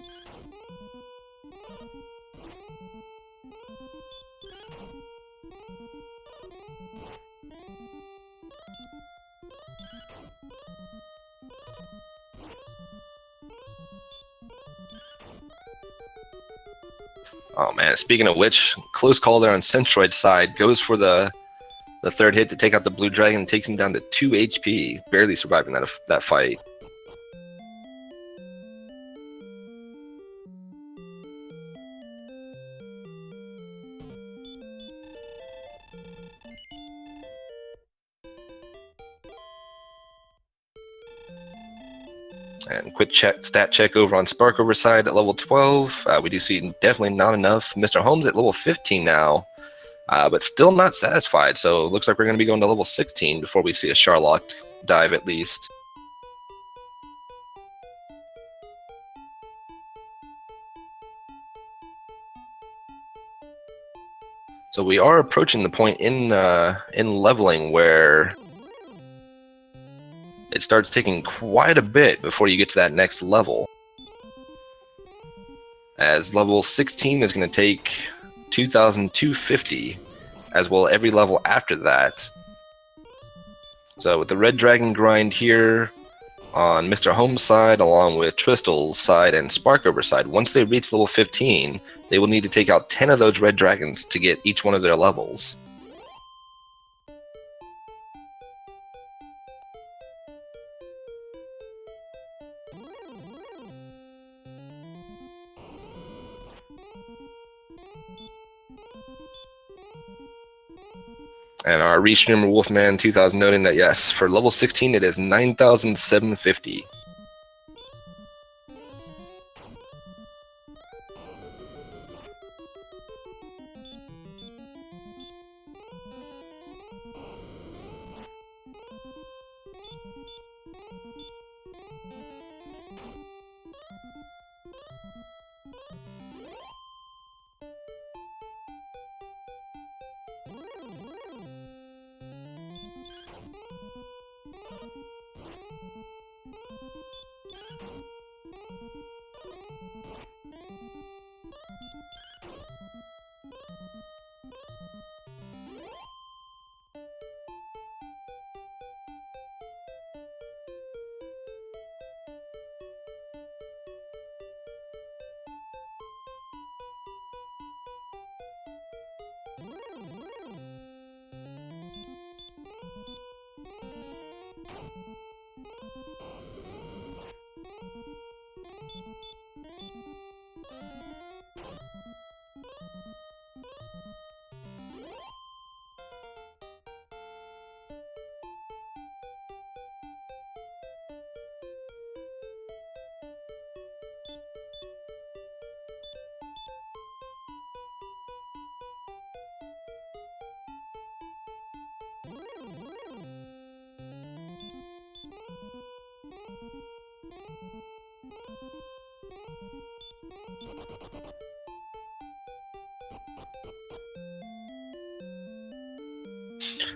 Oh man, speaking of which, close call there on Centroid's side, goes for the third hit to take out the Blue Dragon, takes him down to 2 HP, barely surviving that fight. And quick stat check over on Sparkover side at level 12. We do see definitely not enough. Mr. Holmes at level 15 now, but still not satisfied. So it looks like we're going to be going to level 16 before we see a Charlock dive at least. So we are approaching the point in leveling where it starts taking quite a bit before you get to that next level. As level 16 is going to take 2,250, as will every level after that. So with the Red Dragon grind here on Mr. Holmes' side, along with Tristal's side and Sparkover's side, once they reach level 15, they will need to take out 10 of those Red Dragons to get each one of their levels. And our restreamer Wolfman 2000 noting that yes, for level 16 it is 9,750.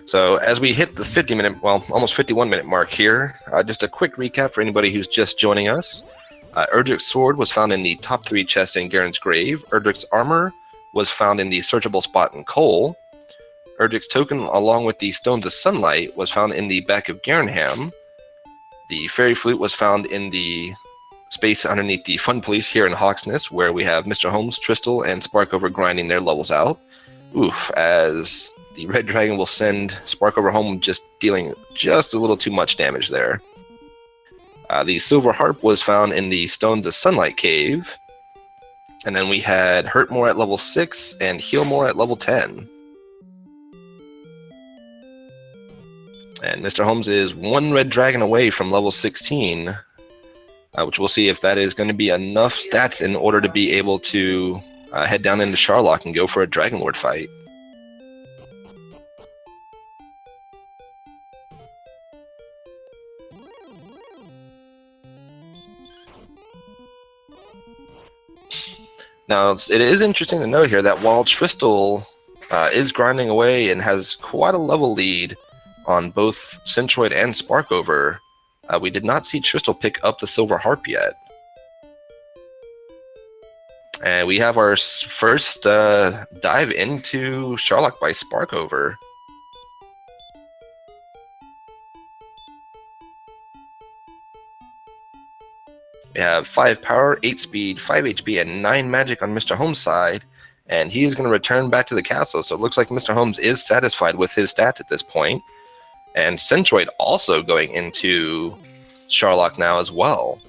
So as we hit the 50-minute, well, almost 51-minute mark here, just a quick recap for anybody who's just joining us. Erdrick's sword was found in the top 3 chests in Garen's grave. Erdrick's armor was found in the searchable spot in Coal. Erdrick's token, along with the Stones of Sunlight, was found in the back of Garenham. The Fairy Flute was found in the space underneath the Fun Police here in Hawksness, where we have Mr. Holmes, Tristal, and Sparkover grinding their levels out. Oof, as the Red Dragon will send Sparkover home, just dealing just a little too much damage there. The Silver Harp was found in the Stones of Sunlight cave. And then we had Hurt More at level 6 and Heal More at level 10. And Mr. Holmes is 1 Red Dragon away from level 16, which we'll see if that is going to be enough stats in order to be able to head down into Sharlock and go for a Dragon Lord fight. Now, it is interesting to note here that while Tristal is grinding away and has quite a level lead on both Centroid and Sparkover, we did not see Tristal pick up the Silver Harp yet. And we have our first dive into Sharlock by Sparkover. We have 5 power, 8 speed, 5 HP, and 9 magic on Mr. Holmes' side, and he is going to return back to the castle, so it looks like Mr. Holmes is satisfied with his stats at this point. And Centroid also going into Sharlock now as well.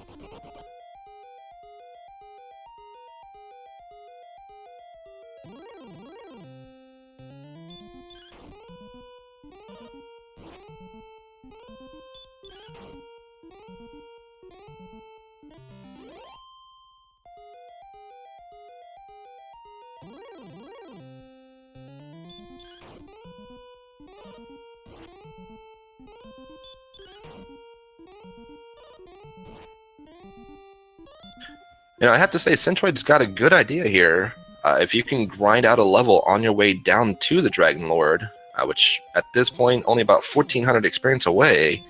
You know, I have to say, Centroid's got a good idea here. If you can grind out a level on your way down to the Dragon Lord, which at this point only about 1,400 experience away,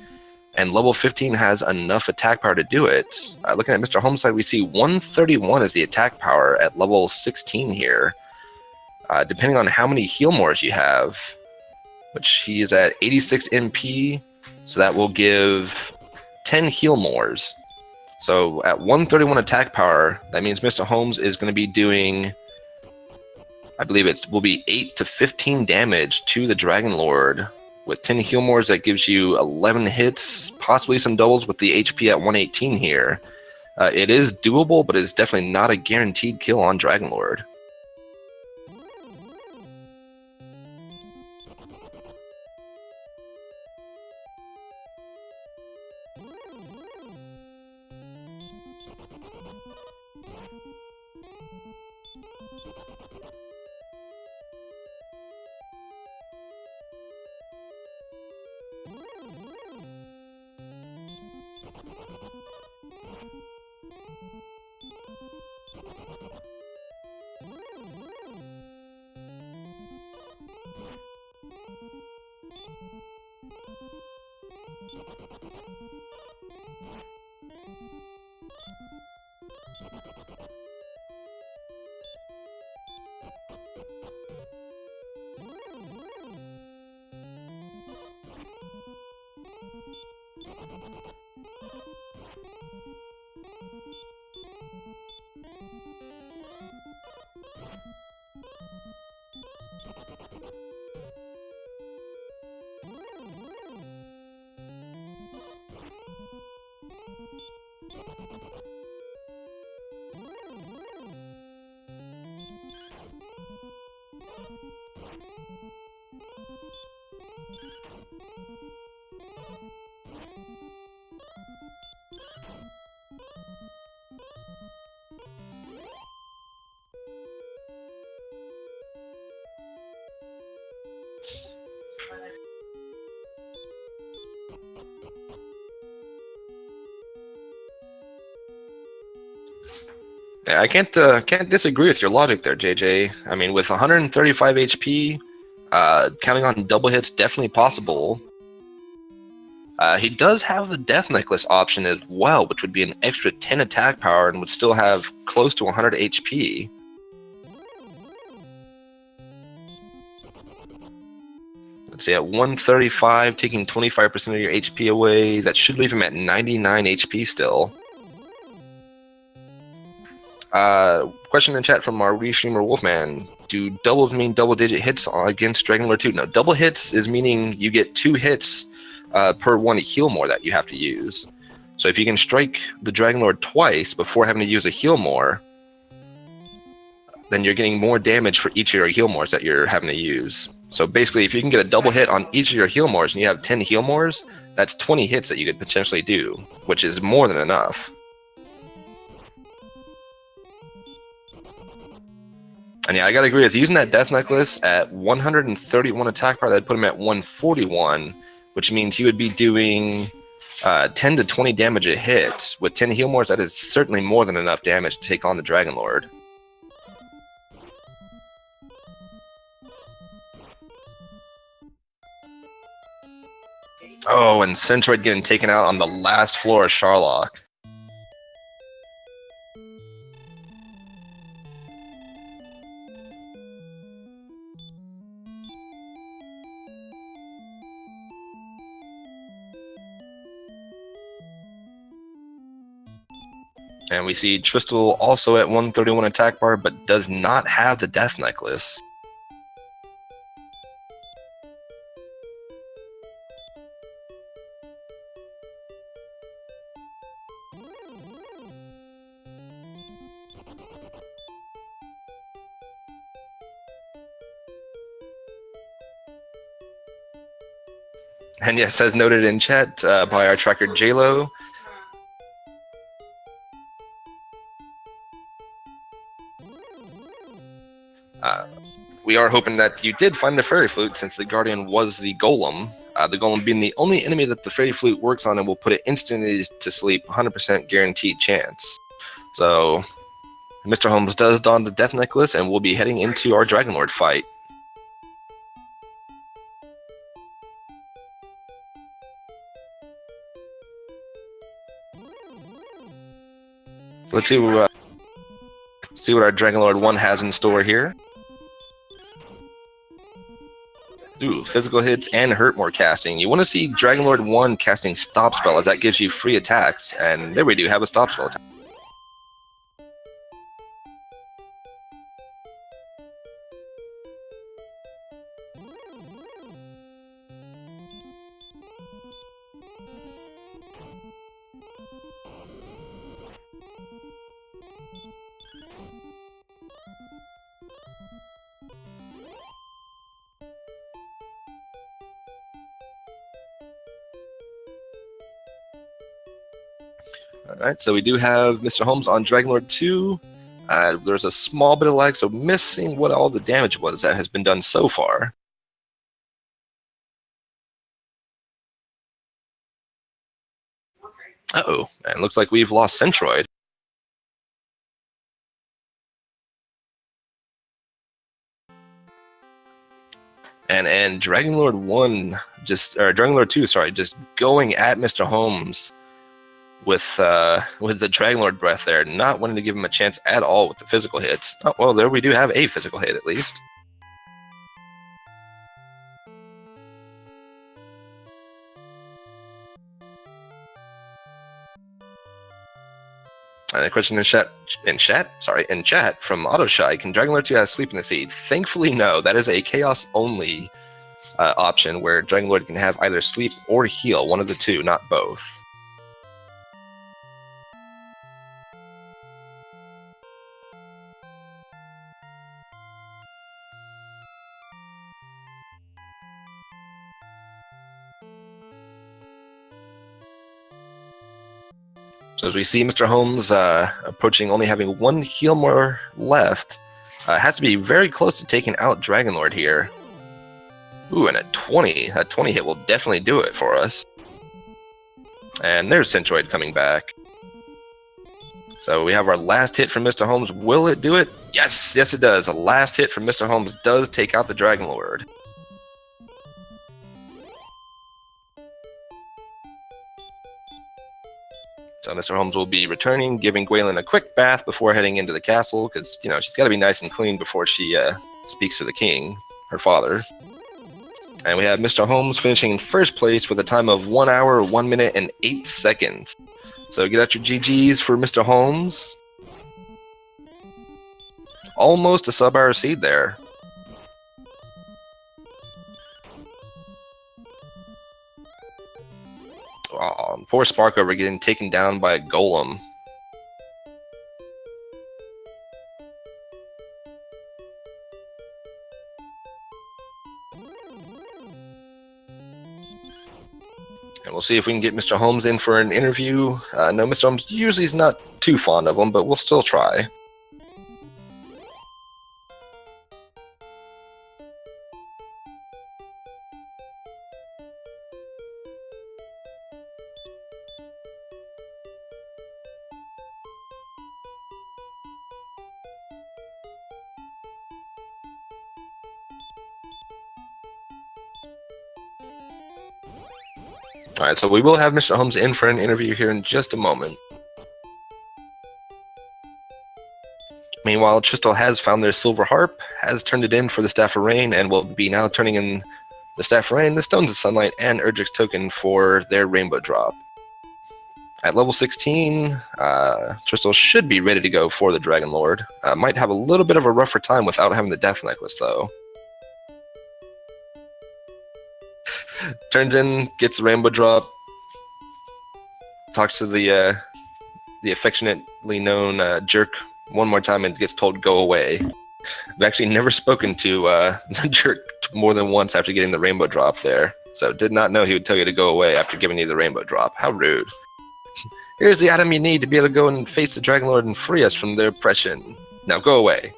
and level 15 has enough attack power to do it. Looking at Mr. Holmes' side, we see 131 as the attack power at level 16 here. Depending on how many heal mores you have, which he is at 86 MP, so that will give 10 heal mores. So at 131 attack power, that means Mr. Holmes is going to be doing, I believe it will be 8 to 15 damage to the Dragon Lord. With 10 heal mores, that gives you 11 hits, possibly some doubles with the HP at 118 here. It is doable, but it's definitely not a guaranteed kill on Dragon Lord. Yeah, I can't disagree with your logic there, JJ. I mean, with 135 HP, counting on double hits definitely possible. He does have the Death Necklace option as well, which would be an extra 10 attack power and would still have close to 100 HP. Let's see, at 135, taking 25% of your HP away, that should leave him at 99 HP still. Question in chat from our restreamer Wolfman. Do doubles mean double-digit hits against Dragonlord 2? No, double hits is meaning you get 2 hits per 1 heal more that you have to use. So if you can strike the Dragonlord twice before having to use a heal more, then you're getting more damage for each of your heal mores that you're having to use. So basically, if you can get a double hit on each of your heal mores and you have 10 heal mores, that's 20 hits that you could potentially do, which is more than enough. And yeah, I gotta agree with using that Death Necklace at 131 attack power, that'd put him at 141, which means he would be doing 10 to 20 damage a hit. With 10 heal mores, that is certainly more than enough damage to take on the Dragonlord. Oh, and Centroid getting taken out on the last floor of Sharlock. And we see Tristal also at 131 attack bar, but does not have the Death Necklace. And yes, as noted in chat by our tracker JLo, we are hoping that you did find the Fairy Flute, since the Guardian was the Golem. The Golem being the only enemy that the Fairy Flute works on and will put it instantly to sleep, 100% guaranteed chance. So, Mr. Holmes does don the Death Necklace, and we'll be heading into our Dragonlord fight. So let's see what our Dragonlord 1 has in store here. Ooh, physical hits and hurt more casting. You want to see Dragonlord 1 casting Stop Spell, as that gives you free attacks. And there we do have a Stop Spell attack. Alright, so we do have Mr. Holmes on Dragonlord 2. There's a small bit of lag, so missing what all the damage was that has been done so far. Uh-oh, and it looks like we've lost Centroid. And Dragonlord 1 Dragonlord 2, sorry, just going at Mr. Holmes with the Dragonlord breath there, not wanting to give him a chance at all with the physical hits. Oh, well, there we do have a physical hit at least. And a question in chat from Autoshy: can Dragonlord 2 have Sleep in the Sea? Thankfully, no. That is a Chaos only option where Dragonlord can have either sleep or heal, one of the two, not both. So as we see Mr. Holmes approaching, only having 1 heal more left, has to be very close to taking out Dragonlord here. Ooh, and a 20 hit will definitely do it for us. And there's Centroid coming back. So we have our last hit from Mr. Holmes. Will it do it? Yes, yes it does. A last hit from Mr. Holmes does take out the Dragon Lord. So Mr. Holmes will be returning, giving Gwaylin a quick bath before heading into the castle, because, you know, she's got to be nice and clean before she speaks to the king, her father. And we have Mr. Holmes finishing in first place with a time of 1 hour, 1 minute, and 8 seconds. So get out your GGs for Mr. Holmes. Almost a sub-hour seed there. Oh, poor Sparkover getting taken down by a golem. And we'll see if we can get Mr. Holmes in for an interview. No, Mr. Holmes usually is not too fond of him, but we'll still try. Alright, so we will have Mr. Holmes in for an interview here in just a moment. Meanwhile, Tristal has found their silver harp, has turned it in for the Staff of Rain, and will be now turning in the Staff of Rain, the Stones of Sunlight, and Erdrick's token for their Rainbow Drop. At level 16, Tristal should be ready to go for the Dragon Lord. Might have a little bit of a rougher time without having the Death Necklace, though. Turns in, gets the Rainbow Drop, talks to the affectionately known jerk one more time and gets told go away. I've actually never spoken to the jerk more than once after getting the Rainbow Drop there, so did not know he would tell you to go away after giving you the Rainbow Drop. How rude. Here's the item you need to be able to go and face the Dragon Lord and free us from their oppression. Now go away.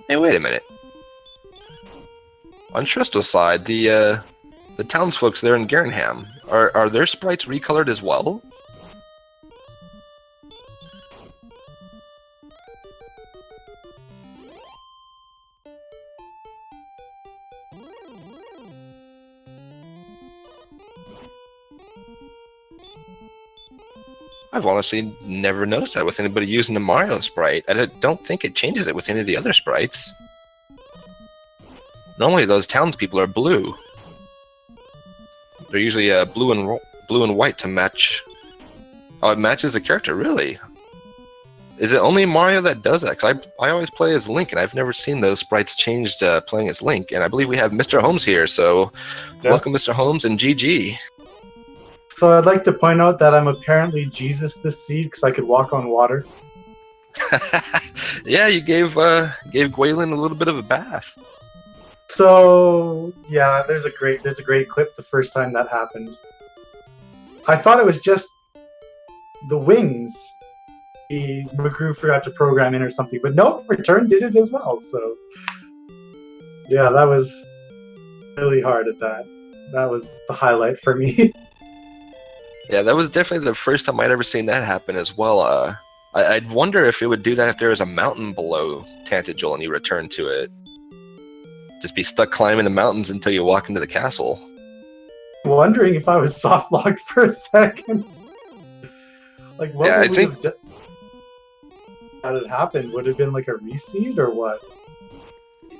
Hey, wait a minute. On Tristal's side, the townsfolks there in Garenham, are their sprites recolored as well? I've honestly never noticed that with anybody using the Mario sprite. I don't think it changes it with any of the other sprites. Normally those townspeople are blue. They're usually blue and white to match. Oh, it matches the character, really? Is it only Mario that does that? Because I always play as Link, and I've never seen those sprites changed playing as Link. And I believe we have Mr. Holmes here, so yeah. Welcome Mr. Holmes and GG. So I'd like to point out that I'm apparently Jesus this seed because I could walk on water. Yeah, you gave Gwaylin a little bit of a bath. So yeah, there's a great clip the first time that happened. I thought it was just the wings. McGrew forgot to program in or something, but no, Return did it as well. So yeah, that was really hard at that. That was the highlight for me. Yeah, that was definitely the first time I'd ever seen that happen as well. I'd wonder if it would do that if there was a mountain below Tantagel and you return to it. Just be stuck climbing the mountains until you walk into the castle. Wondering if I was soft locked for a second. Like, what would we have done? How did it happen? Would it have been like a reseed or what?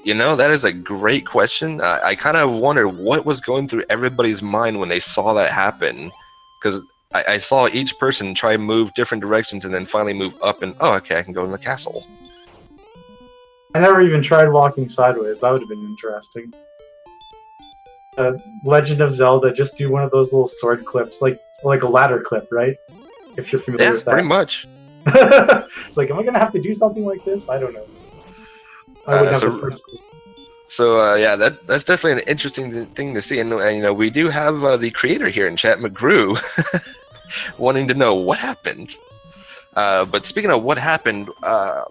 You know, that is a great question. I kind of wonder what was going through everybody's mind when they saw that happen. Because I saw each person try to move different directions and then finally move up and, oh, okay, I can go in the castle. I never even tried walking sideways. That would have been interesting. Legend of Zelda, just do one of those little sword clips, like a ladder clip, right? If you're familiar with that. Yeah, pretty much. It's like, am I going to have to do something like this? I don't know. I would have the first clip. So yeah, that's definitely an interesting thing to see, and you know, we do have the creator here in chat, McGrew, wanting to know what happened. But speaking of what happened,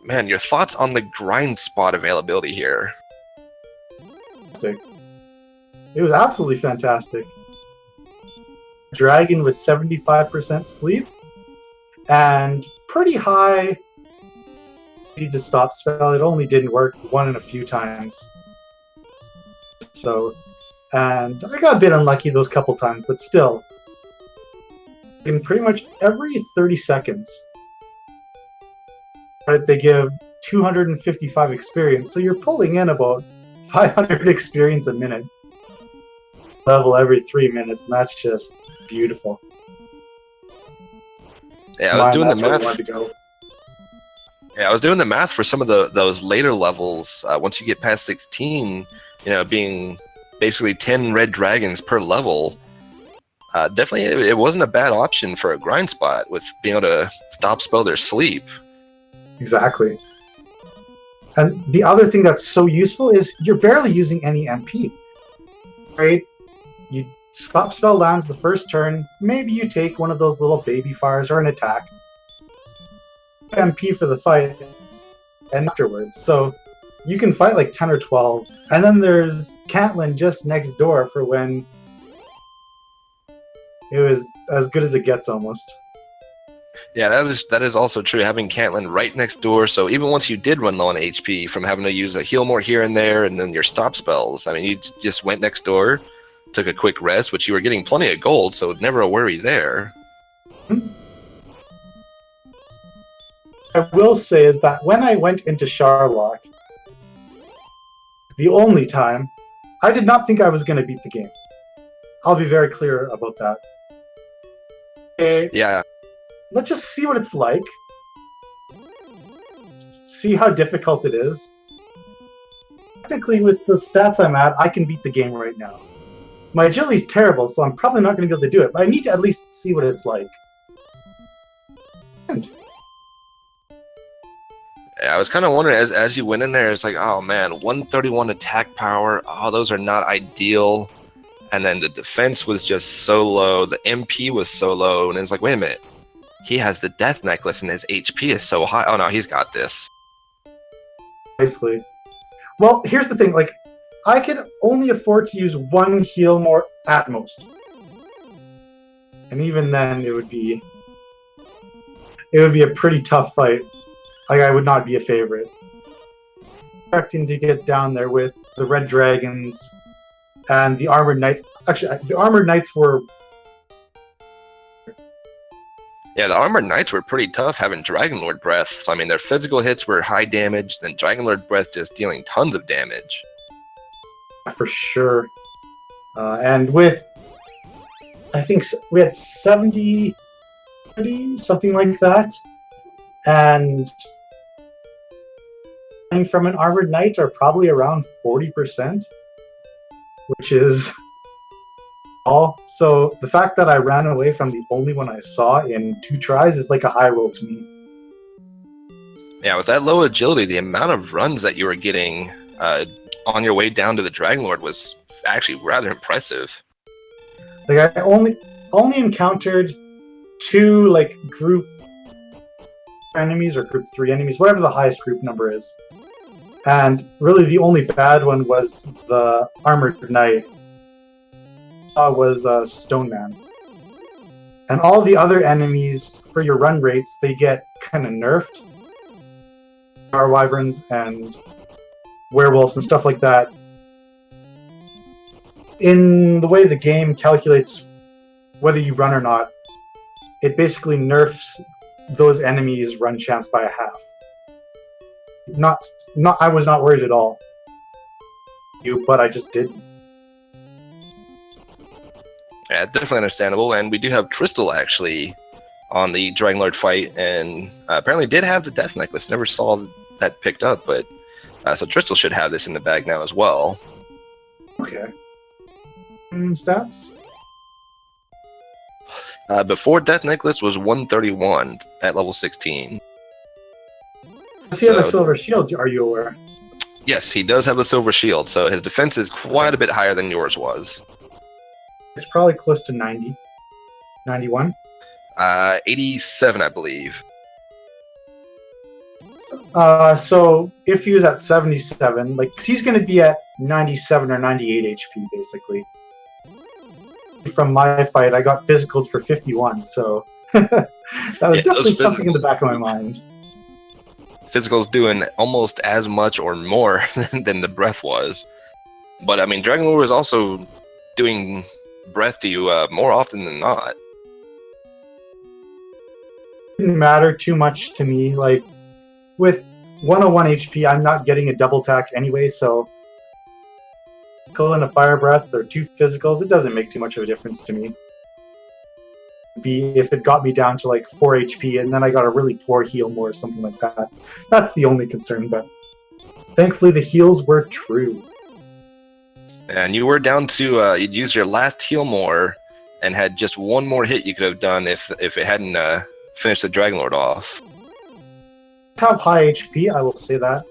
man, your thoughts on the grind spot availability here? It was absolutely fantastic. Dragon was 75% sleep and pretty high speed to stop spell. It only didn't work one in a few times. So, and I got a bit unlucky those couple times, but still, in pretty much every 30 seconds, right, they give 255 experience, so you're pulling in about 500 experience a minute. Level every 3 minutes, and that's just beautiful. Yeah, I was doing the That's where I math. wanted to go. Yeah, I was doing the math for some of those later levels. Once you get past 16, being basically 10 red dragons per level, definitely it wasn't a bad option for a grind spot with being able to stop spell their sleep. Exactly. And the other thing that's so useful is you're barely using any MP. Right? You stop spell lands the first turn, maybe you take one of those little baby fires or an attack. MP for the fight and afterwards. So you can fight like 10 or 12. And then there's Caitlyn just next door for when it was as good as it gets almost. Yeah, that is also true. Having Caitlyn right next door, so even once you did run low on HP from having to use a heal more here and there, and then your stop spells, I mean, you just went next door, took a quick rest, which you were getting plenty of gold, so never a worry there. I will say is that when I went into Sharlock, the only time, I did not think I was going to beat the game. I'll be very clear about that. Yeah. Let's just see what it's like. See how difficult it is. Technically, with the stats I'm at, I can beat the game right now. My agility's terrible, so I'm probably not going to be able to do it, but I need to at least see what it's like. Yeah, I was kind of wondering as you went in there, it's like, oh man, 131 attack power, oh, those are not ideal. And then the defense was just so low, the MP was so low, and it's like, wait a minute. He has the death necklace and his HP is so high. Oh no, he's got this. Nicely. Well, here's the thing, like, I could only afford to use one heal more at most. And even then, it would be a pretty tough fight. Like, I would not be a favorite. Expecting to get down there with the Red Dragons and the Armored Knights. Actually, the Armored Knights were... Yeah, the Armored Knights were pretty tough having Dragonlord Breath. So, I mean, their physical hits were high damage, then Dragonlord Breath just dealing tons of damage. For sure. And with... I think we had 70... something like that. And... from an Armored Knight are probably around 40%. Which is... all. So the fact that I ran away from the only one I saw in 2 tries is like a high roll to me. Yeah, with that low agility, the amount of runs that you were getting on your way down to the Dragonlord was actually rather impressive. Like, I only encountered 2 like group enemies or group 3 enemies, whatever the highest group number is. And really the only bad one was the Armored Knight. Was Stone Man. And all the other enemies, for your run rates, they get kind of nerfed. Star Wyverns and werewolves and stuff like that. In the way the game calculates whether you run or not, it basically nerfs those enemies' run chance by a half. I was not worried at all. But I just didn't. Yeah, definitely understandable. And we do have Crystal actually on the Dragonlord fight, and apparently did have the death necklace. Never saw that picked up, but so Crystal should have this in the bag now as well. Okay. Stats? Before death necklace was 131 at level 16. Does he have a silver shield? Are you aware? Yes, he does have a silver shield, so his defense is quite a bit higher than yours was. It's probably close to 90. 91? 87, I believe. So if he was at 77, like, 'cause he's going to be at 97 or 98 HP, basically. From my fight, I got physicaled for 51, so that was Yeah, definitely those something in the back of my mind. physical's doing almost as much or more than the breath was. But I mean, Dragon Lord was also doing breath to you more often than not. Didn't matter too much to me. Like, with 101 HP, I'm not getting a double attack anyway, so and a fire breath or 2 physicals, it doesn't make too much of a difference to me. If it got me down to like 4 HP and then I got a really poor heal more or something like that. That's the only concern, but thankfully the heals were true. And you were down to, you'd used your last heal more and had just one more hit you could have done if it hadn't finished the Dragon Lord off. Have high HP, I will say that.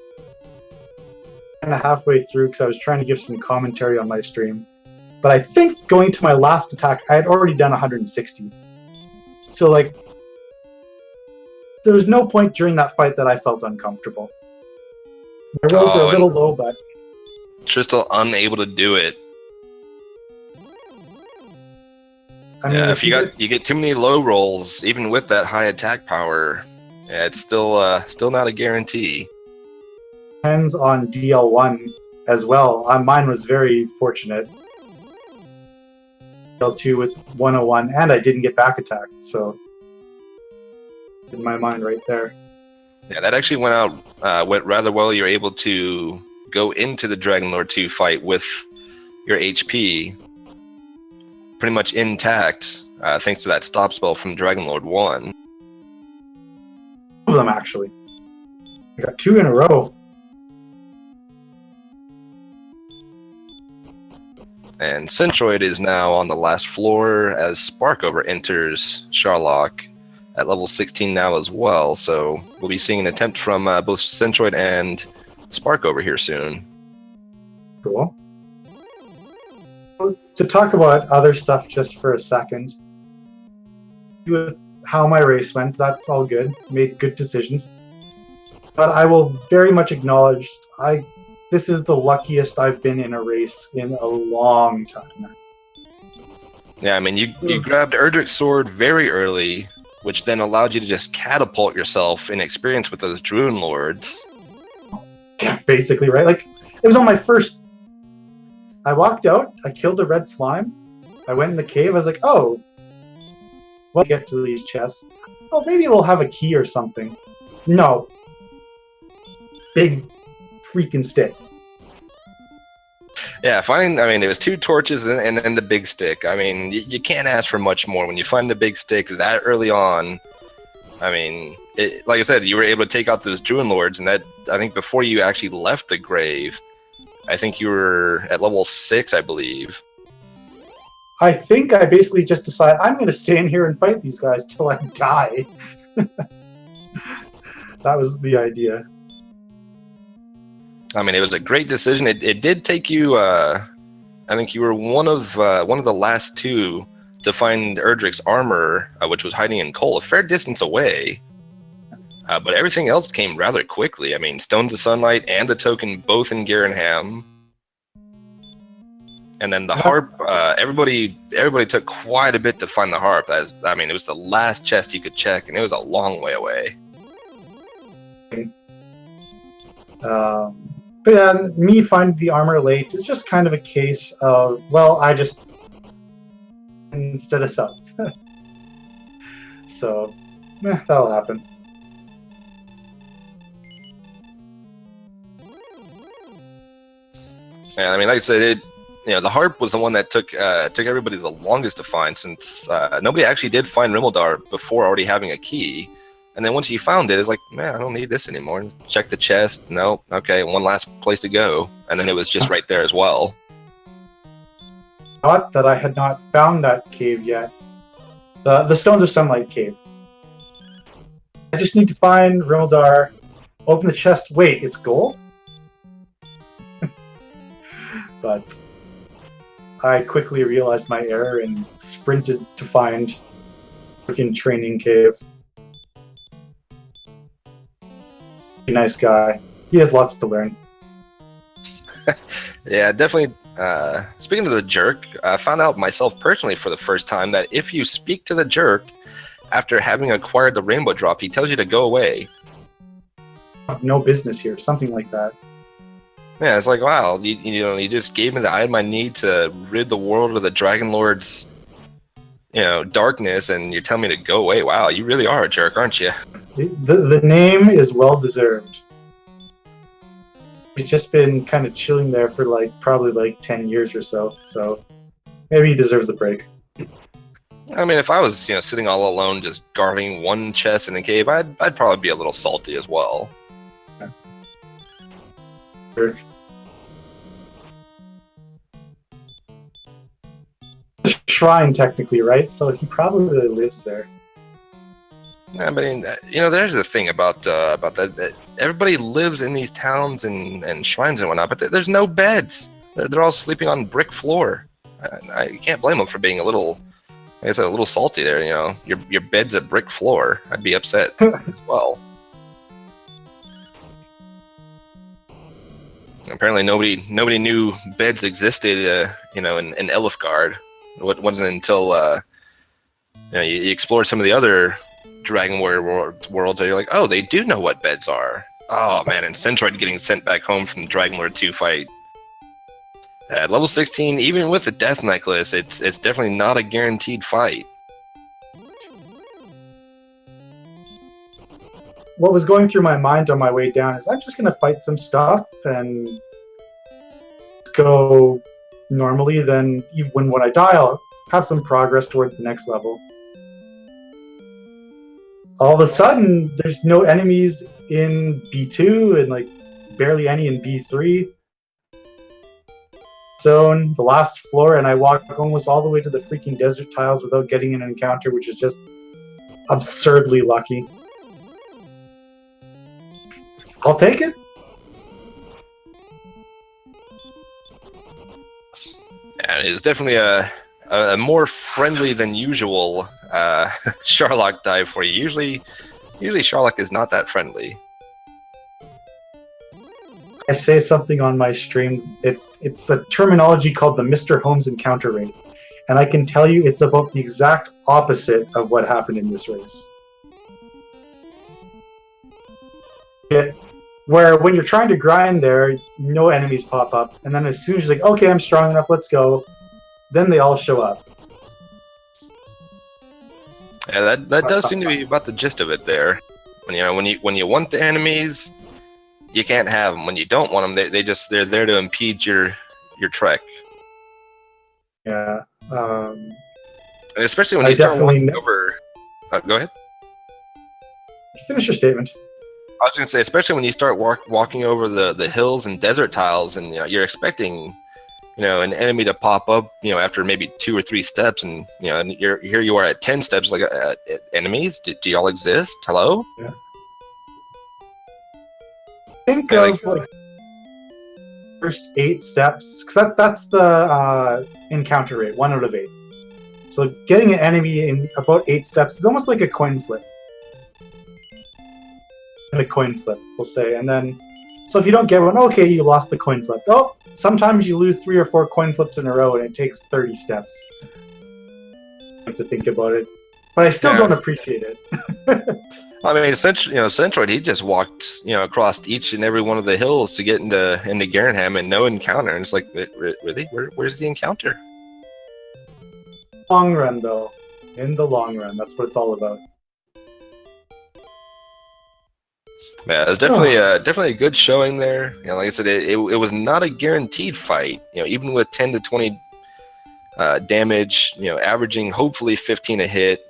Kind of halfway through because I was trying to give some commentary on my stream. But I think going to my last attack, I had already done 160. So, like, there was no point during that fight that I felt uncomfortable. My rolls were a little low, but Tristal unable to do it. I mean, yeah, if you get too many low rolls, even with that high attack power, yeah, it's still not a guarantee. Depends on DL1 as well. Mine was very fortunate. DL2 with 101, and I didn't get back attacked, so in my mind right there. Yeah, that actually went rather well. You're able to go into the Dragon Lord 2 fight with your HP pretty much intact, thanks to that stop spell from Dragon Lord 1. Two of them, actually. I got 2 in a row. And Centroid is now on the last floor as Sparkover enters Sharlock at level 16 now as well. So we'll be seeing an attempt from both Centroid and Sparkover here soon. Cool. To talk about other stuff just for a second, with how my race went, that's all good. Made good decisions. But I will very much acknowledge this is the luckiest I've been in a race in a long time. Yeah, I mean, you grabbed Erdrick's sword very early, which then allowed you to just catapult yourself in experience with those Druid Lords. Yeah, basically, right? Like, it was on my first... I walked out, I killed a red slime, I went in the cave, I was like, oh, well, get to these chests. Oh, maybe it'll have a key or something. No. Big freaking stick. Yeah, I mean, it was 2 torches and then the big stick. I mean, you can't ask for much more when you find the big stick that early on. I mean, like I said, you were able to take out those Druid Lords, and that, I think before you actually left the grave, I think you were at level 6, I believe. I think I basically just decided I'm going to stay in here and fight these guys till I die. That was the idea. I mean, it was a great decision. It did take you. I think you were one of the last 2 to find Erdrick's armor, which was hiding in coal, a fair distance away. But everything else came rather quickly. I mean, Stones of Sunlight and the token both in Garenham. And then the harp, everybody took quite a bit to find the harp. I mean, it was the last chest you could check, and it was a long way away. But yeah, me finding the armor late is just kind of a case of, well, I just instead of sub. So, that'll happen. Yeah, I mean, like I said, the harp was the one that took everybody the longest to find, since nobody actually did find Rimmeldar before already having a key. And then once you found it, it's like, man, I don't need this anymore. Check the chest. No, okay, one last place to go. And then it was just right there as well. Thought that I had not found that cave yet. The Stones of Sunlight cave. I just need to find Rimmeldar, open the chest. Wait, it's gold? But I quickly realized my error and sprinted to find freaking training cave. Nice guy. He has lots to learn. Yeah, definitely. Speaking of the jerk, I found out myself personally for the first time that if you speak to the jerk after having acquired the rainbow drop, he tells you to go away. No business here, something like that. Yeah, it's like, wow, you just gave me the item I need to rid the world of the Dragon Lord's, darkness, and you're telling me to go away. Wow, you really are a jerk, aren't you? The name is well deserved. He's just been kind of chilling there for probably 10 years or so. So maybe he deserves a break. I mean, if I was sitting all alone just guarding one chest in a cave, I'd probably be a little salty as well. Jerk. The shrine, technically, right? So he probably really lives there. Yeah, but there's the thing about that everybody lives in these towns and shrines and whatnot, but there's no beds. They're all sleeping on brick floor. I can't blame them for being a little, like I said, a little salty there. Your bed's a brick floor. I'd be upset as well. Apparently, nobody knew beds existed, in Elfgard. It wasn't until you explored some of the other Dragon Warrior worlds that you're like, oh, they do know what beds are. Oh man, and Centroid getting sent back home from the Dragon Lord 2 fight. At level 16, even with the Death Necklace, it's definitely not a guaranteed fight. What was going through my mind on my way down is I'm just going to fight some stuff and go normally. Then even when I die, I'll have some progress towards the next level. All of a sudden, there's no enemies in B2 and barely any in B3. Zone, the last floor, and I walked almost all the way to the freaking desert tiles without getting an encounter, which is just absurdly lucky. I'll take it. Yeah, it's definitely a more friendly than usual Sharlock dive for you. Usually Sharlock is not that friendly. I say something on my stream. It's a terminology called the Mr. Holmes encounter rate, and I can tell you it's about the exact opposite of what happened in this race. Where when you're trying to grind there, no enemies pop up, and then as soon as you're like, okay, I'm strong enough, let's go, then they all show up. Yeah, that does seem to be about the gist of it there. When you want the enemies, you can't have them. When you don't want them, they're there to impede your trek. Yeah. And especially when you start walking over. Go ahead. Finish your statement. I was going to say, especially when you start walking over the hills and desert tiles, and you're expecting, an enemy to pop up, after maybe 2 or 3 steps, and and here you are at 10 steps, like enemies. Do y'all exist? Hello? Yeah. Think of first 8 steps, because that's the encounter rate, 1 out of 8. So getting an enemy in about 8 steps is almost like a coin flip. A coin flip, we'll say, and then so if you don't get one, okay, you lost the coin flip. Oh, sometimes you lose 3 or 4 coin flips in a row, and it takes 30 steps. I have to think about it, but I still don't appreciate it. I mean, Centroid, he just walked, across each and every one of the hills to get into Garenham, and no encounter. And it's like, really, where's the encounter? Long run, though. In the long run, that's what it's all about. Yeah, it was definitely a good showing there. Like I said, it was not a guaranteed fight. Even with 10 to 20 damage, averaging hopefully 15 a hit,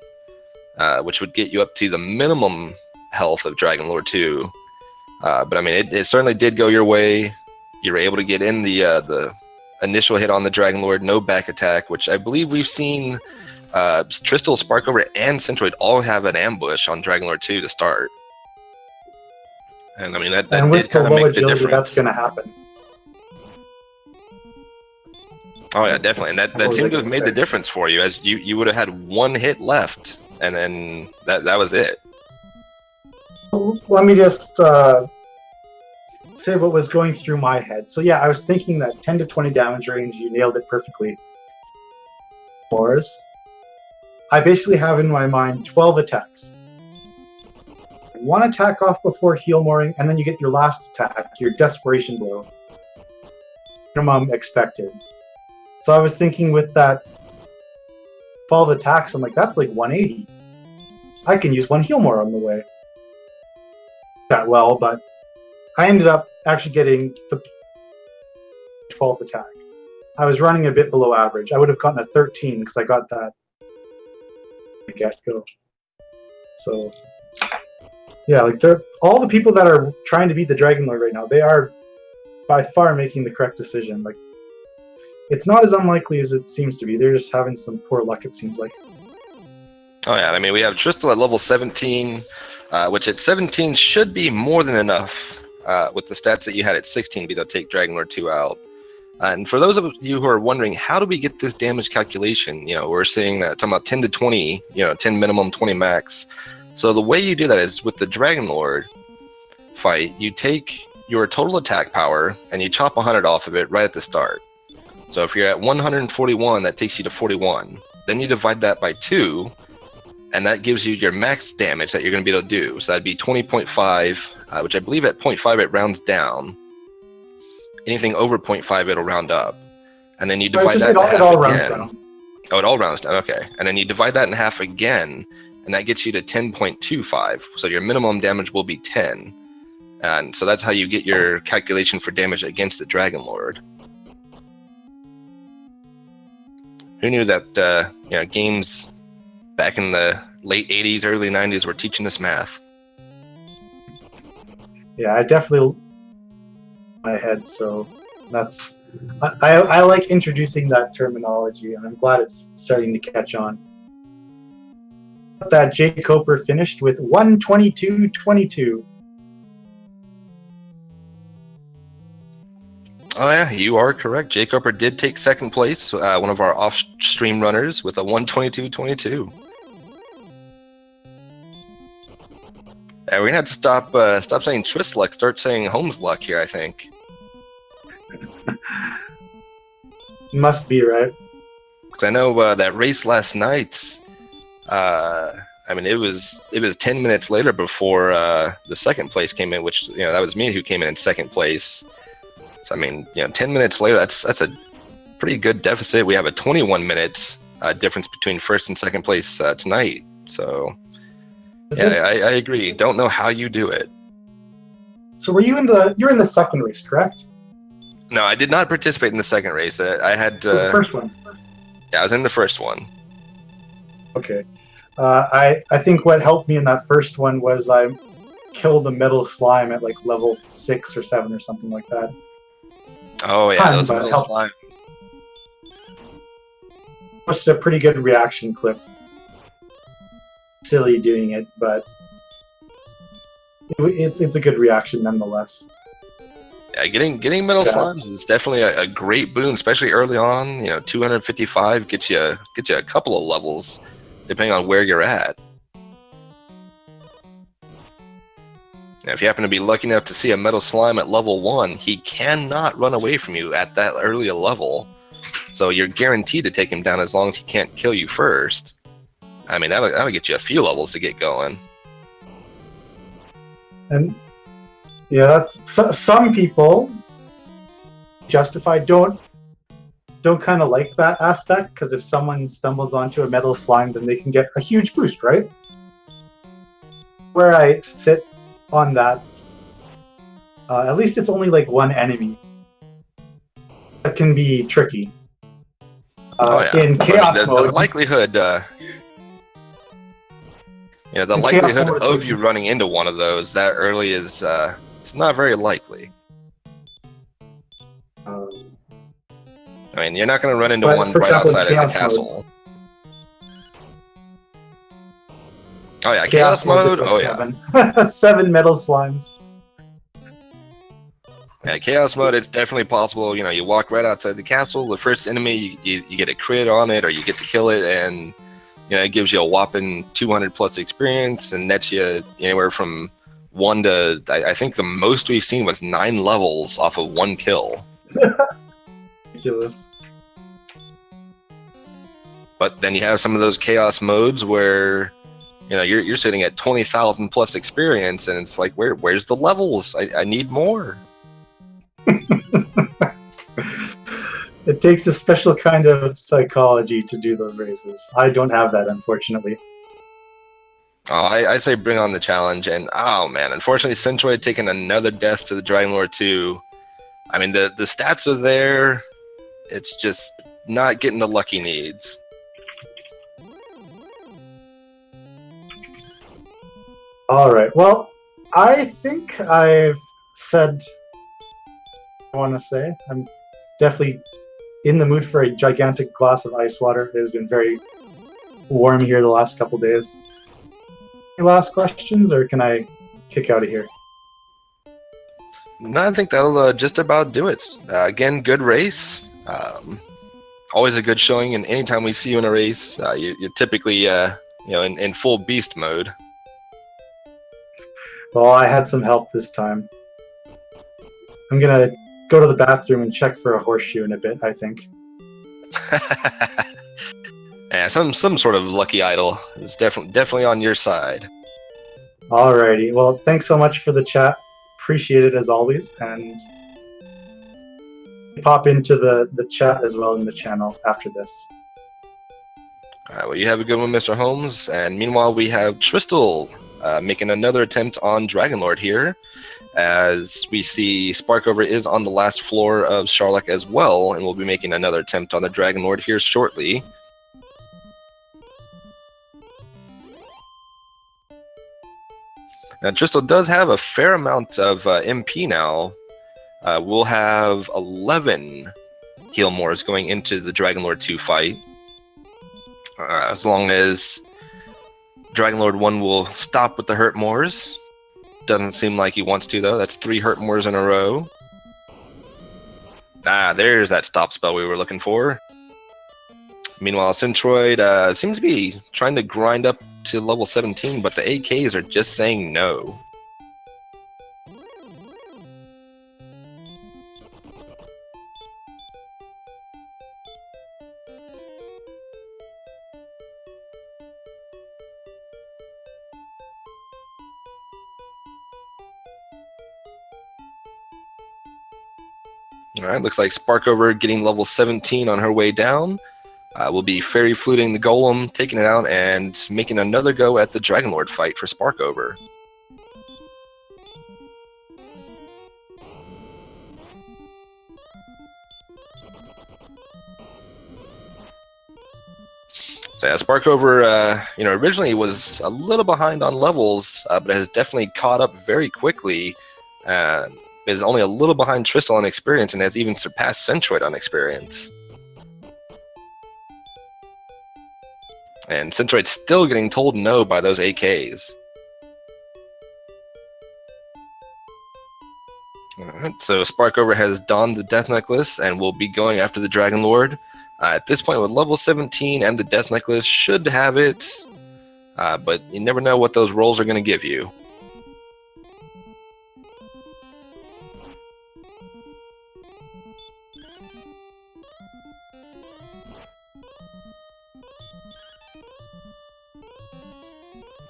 which would get you up to the minimum health of Dragon Lord 2. But I mean, it certainly did go your way. You were able to get in the initial hit on the Dragon Lord, no back attack, which I believe we've seen Tristal, Sparkover, and Centroid all have an ambush on Dragon Lord 2 to start. And I mean, that did kind of make the difference. That's going to happen. Oh yeah, definitely. And that seemed to have made the difference for you, as you would have had 1 hit left, and then that was it. Let me just say what was going through my head. So yeah, I was thinking that 10 to 20 damage range, you nailed it perfectly. Wars. I basically have in my mind 12 attacks. One attack off before heal mooring, and then you get your last attack, your desperation blow. Minimum expected. So I was thinking with that 12 attacks, I'm like, that's like 180. I can use one heal more on the way. That well, but I ended up actually getting the 12th attack. I was running a bit below average. I would have gotten a 13 because I got that get-go. So, yeah, like all the people that are trying to beat the Dragon Lord right now, they are by far making the correct decision. Like, it's not as unlikely as it seems to be. They're just having some poor luck, it seems like. Oh yeah, I mean, we have Tristal at level 17, which at 17 should be more than enough with the stats that you had at 16 to be able to take Dragon Lord 2 out. And for those of you who are wondering, how do we get this damage calculation? You know, we're seeing that talking about 10 to 20, 10 minimum, 20 max. So the way you do that is with the Dragon Lord fight, you take your total attack power and you chop 100 off of it right at the start. So if you're at 141, that takes you to 41. Then you divide that by 2, and that gives you your max damage that you're going to be able to do. So that'd be 20.5, which I believe at 0.5 it rounds down. Anything over 0.5 it'll round up. And then you divide that in half all again. rounds down. Oh, it all rounds down, okay. And then you divide that in half again, and that gets you to 10.25. So your minimum damage will be 10. And so that's how you get your calculation for damage against the Dragon Lord. Who knew that games back in the late 80s, early 90s were teaching us math? Yeah, I definitely my head, so that's I like introducing that terminology, and I'm glad it's starting to catch on. That Jay Coper finished with 122.22. Oh yeah, you are correct. Jay Coper did take second place, one of our off-stream runners with a 122.22. Yeah, we're gonna have to stop saying Twist Luck, start saying Holmes Luck here, I think. Must be, right? Because I know that race last night, I mean, it was 10 minutes later before the second place came in, which that was me who came in second place. So I mean, 10 minutes later, that's a pretty good deficit. We have a 21 minutes difference between first and second place tonight. So yeah, I agree. Don't know how you do it. So were you you're in the second race, correct? No, I did not participate in the second race. I had the first one. Yeah, I was in the first one. Okay. I think what helped me in that first one was I killed the metal slime at like level 6 or 7 or something like that. Oh yeah, those metal slime. Posted a pretty good reaction clip. Silly doing it, but it's a good reaction nonetheless. Yeah, getting metal slimes is definitely a great boon, especially early on. 255 gets you a couple of levels, depending on where you're at. Now, if you happen to be lucky enough to see a metal slime at level 1, he cannot run away from you at that early a level. So you're guaranteed to take him down as long as he can't kill you first. I mean, that'll get you a few levels to get going. And yeah, that's some people don't kind of like that aspect, because if someone stumbles onto a metal slime, then they can get a huge boost, right? Where I sit on that, at least it's only like one enemy. That can be tricky. In chaos mode, the likelihood, the likelihood of you running into one of those that early is it's not very likely. I mean, you're not going to run into one right outside of the castle. Oh yeah, chaos mode. Like oh yeah, 7 metal slimes. Yeah, chaos mode. It's definitely possible. You walk right outside the castle. The first enemy, you get a crit on it, or you get to kill it, and it gives you a whopping 200 plus experience, and nets you anywhere from one to, I think the most we've seen was 9 levels off of 1 kill. Ridiculous. But then you have some of those chaos modes where, you know, you're sitting at 20,000 plus experience, and it's like, where's the levels? I need more. It takes a special kind of psychology to do those races. I don't have that, unfortunately. Oh, I say bring on the challenge, and oh man, unfortunately Centroid taking another death to the Dragon Lord 2. I mean, the stats are there, it's just not getting the luck he needs. Alright, well, I think I've said what I want to say. I'm definitely in the mood for a gigantic glass of ice water. It has been very warm here the last couple days. Any last questions, or can I kick out of here? No, I think that'll just about do it. Again, good race. Always a good showing, and anytime we see you in a race, you're typically in full beast mode. Well, I had some help this time. I'm gonna go to the bathroom and check for a horseshoe in a bit, I think. Yeah, some sort of lucky idol is definitely on your side. Alrighty, well, thanks so much for the chat. Appreciate it as always, and pop into the chat as well in the channel after this. All right, well, you have a good one, Mr. Holmes. And meanwhile, we have Tristal making another attempt on Dragonlord here. As we see, Sparkover is on the last floor of Sharlock as well, and we'll be making another attempt on the Dragonlord here shortly. Now, Tristal does have a fair amount of MP now. We'll have 11 heal mores going into the Dragonlord 2 fight. As long as Dragonlord 1 will stop with the hurt mores. Doesn't seem like he wants to, though. That's 3 hurt mores in a row. Ah, there's that stop spell we were looking for. Meanwhile, Centroid seems to be trying to grind up to level 17, but the AKs are just saying no. Alright, looks like Sparkover getting level 17 on her way down. We'll be fairy fluting the golem, taking it out, and making another go at the Dragonlord fight for Sparkover. So yeah, Sparkover, originally was a little behind on levels, but has definitely caught up very quickly. Is only a little behind Tristal on experience, and has even surpassed Centroid on experience. And Centroid's still getting told no by those AKs. Alright, so Sparkover has donned the Death Necklace and will be going after the Dragonlord. At this point, with level 17 and the Death Necklace, should have it. But you never know what those rolls are going to give you.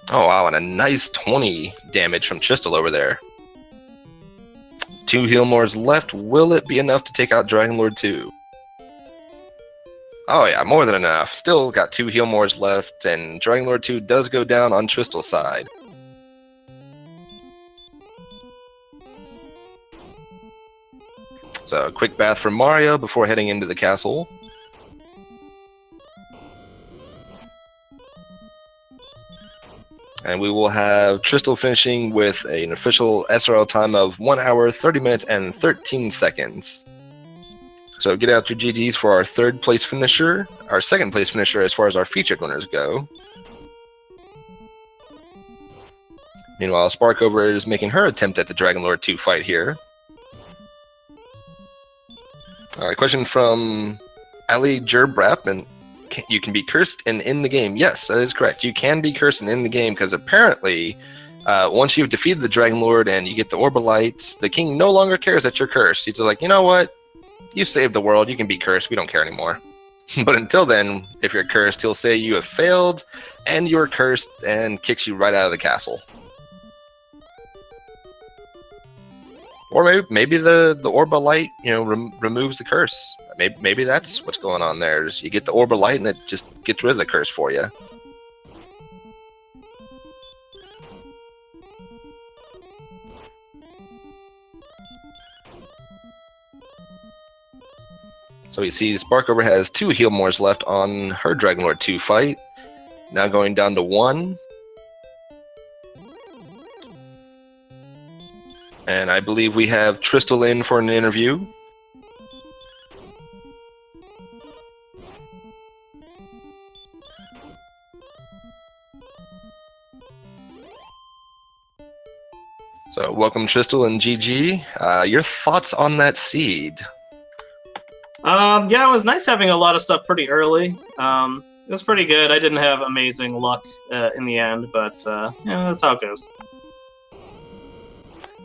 Oh wow, and a nice 20 damage from Tristal over there. 2 heal mores left. Will it be enough to take out Dragonlord 2? Oh yeah, more than enough. Still got 2 heal mores left, and Dragonlord 2 does go down on Tristal's side. So a quick bath for Mario before heading into the castle. And we will have Tristal finishing with an official SRL time of 1 hour, 30 minutes, and 13 seconds. So get out your GGs for our 3rd place finisher, our 2nd place finisher as far as our featured winners go. Meanwhile, Sparkover is making her attempt at the Dragonlord 2 fight here. Alright, question from Ali Jerbrap, and you can be cursed and in the game. Yes, that is correct. You can be cursed and in the game, because apparently Once you've defeated the Dragon Lord and you get the Orbolite, the king no longer cares that you're cursed. He's like, you know what? You saved the world. You can be cursed. We don't care anymore. But until then, if you're cursed, he'll say you have failed and you're cursed and kicks you right out of the castle. Or maybe the Orbolite, removes the curse. Maybe that's what's going on there. Is you get the Orbolite and it just gets rid of the curse for you. So we see Sparkover has 2 Healmores left on her Dragon Lord 2 fight. Now going down to 1. And I believe we have Tristal in for an interview. So welcome Tristal and GG. Your thoughts on that seed? Yeah, it was nice having a lot of stuff pretty early. It was pretty good. I didn't have amazing luck in the end, but that's how it goes.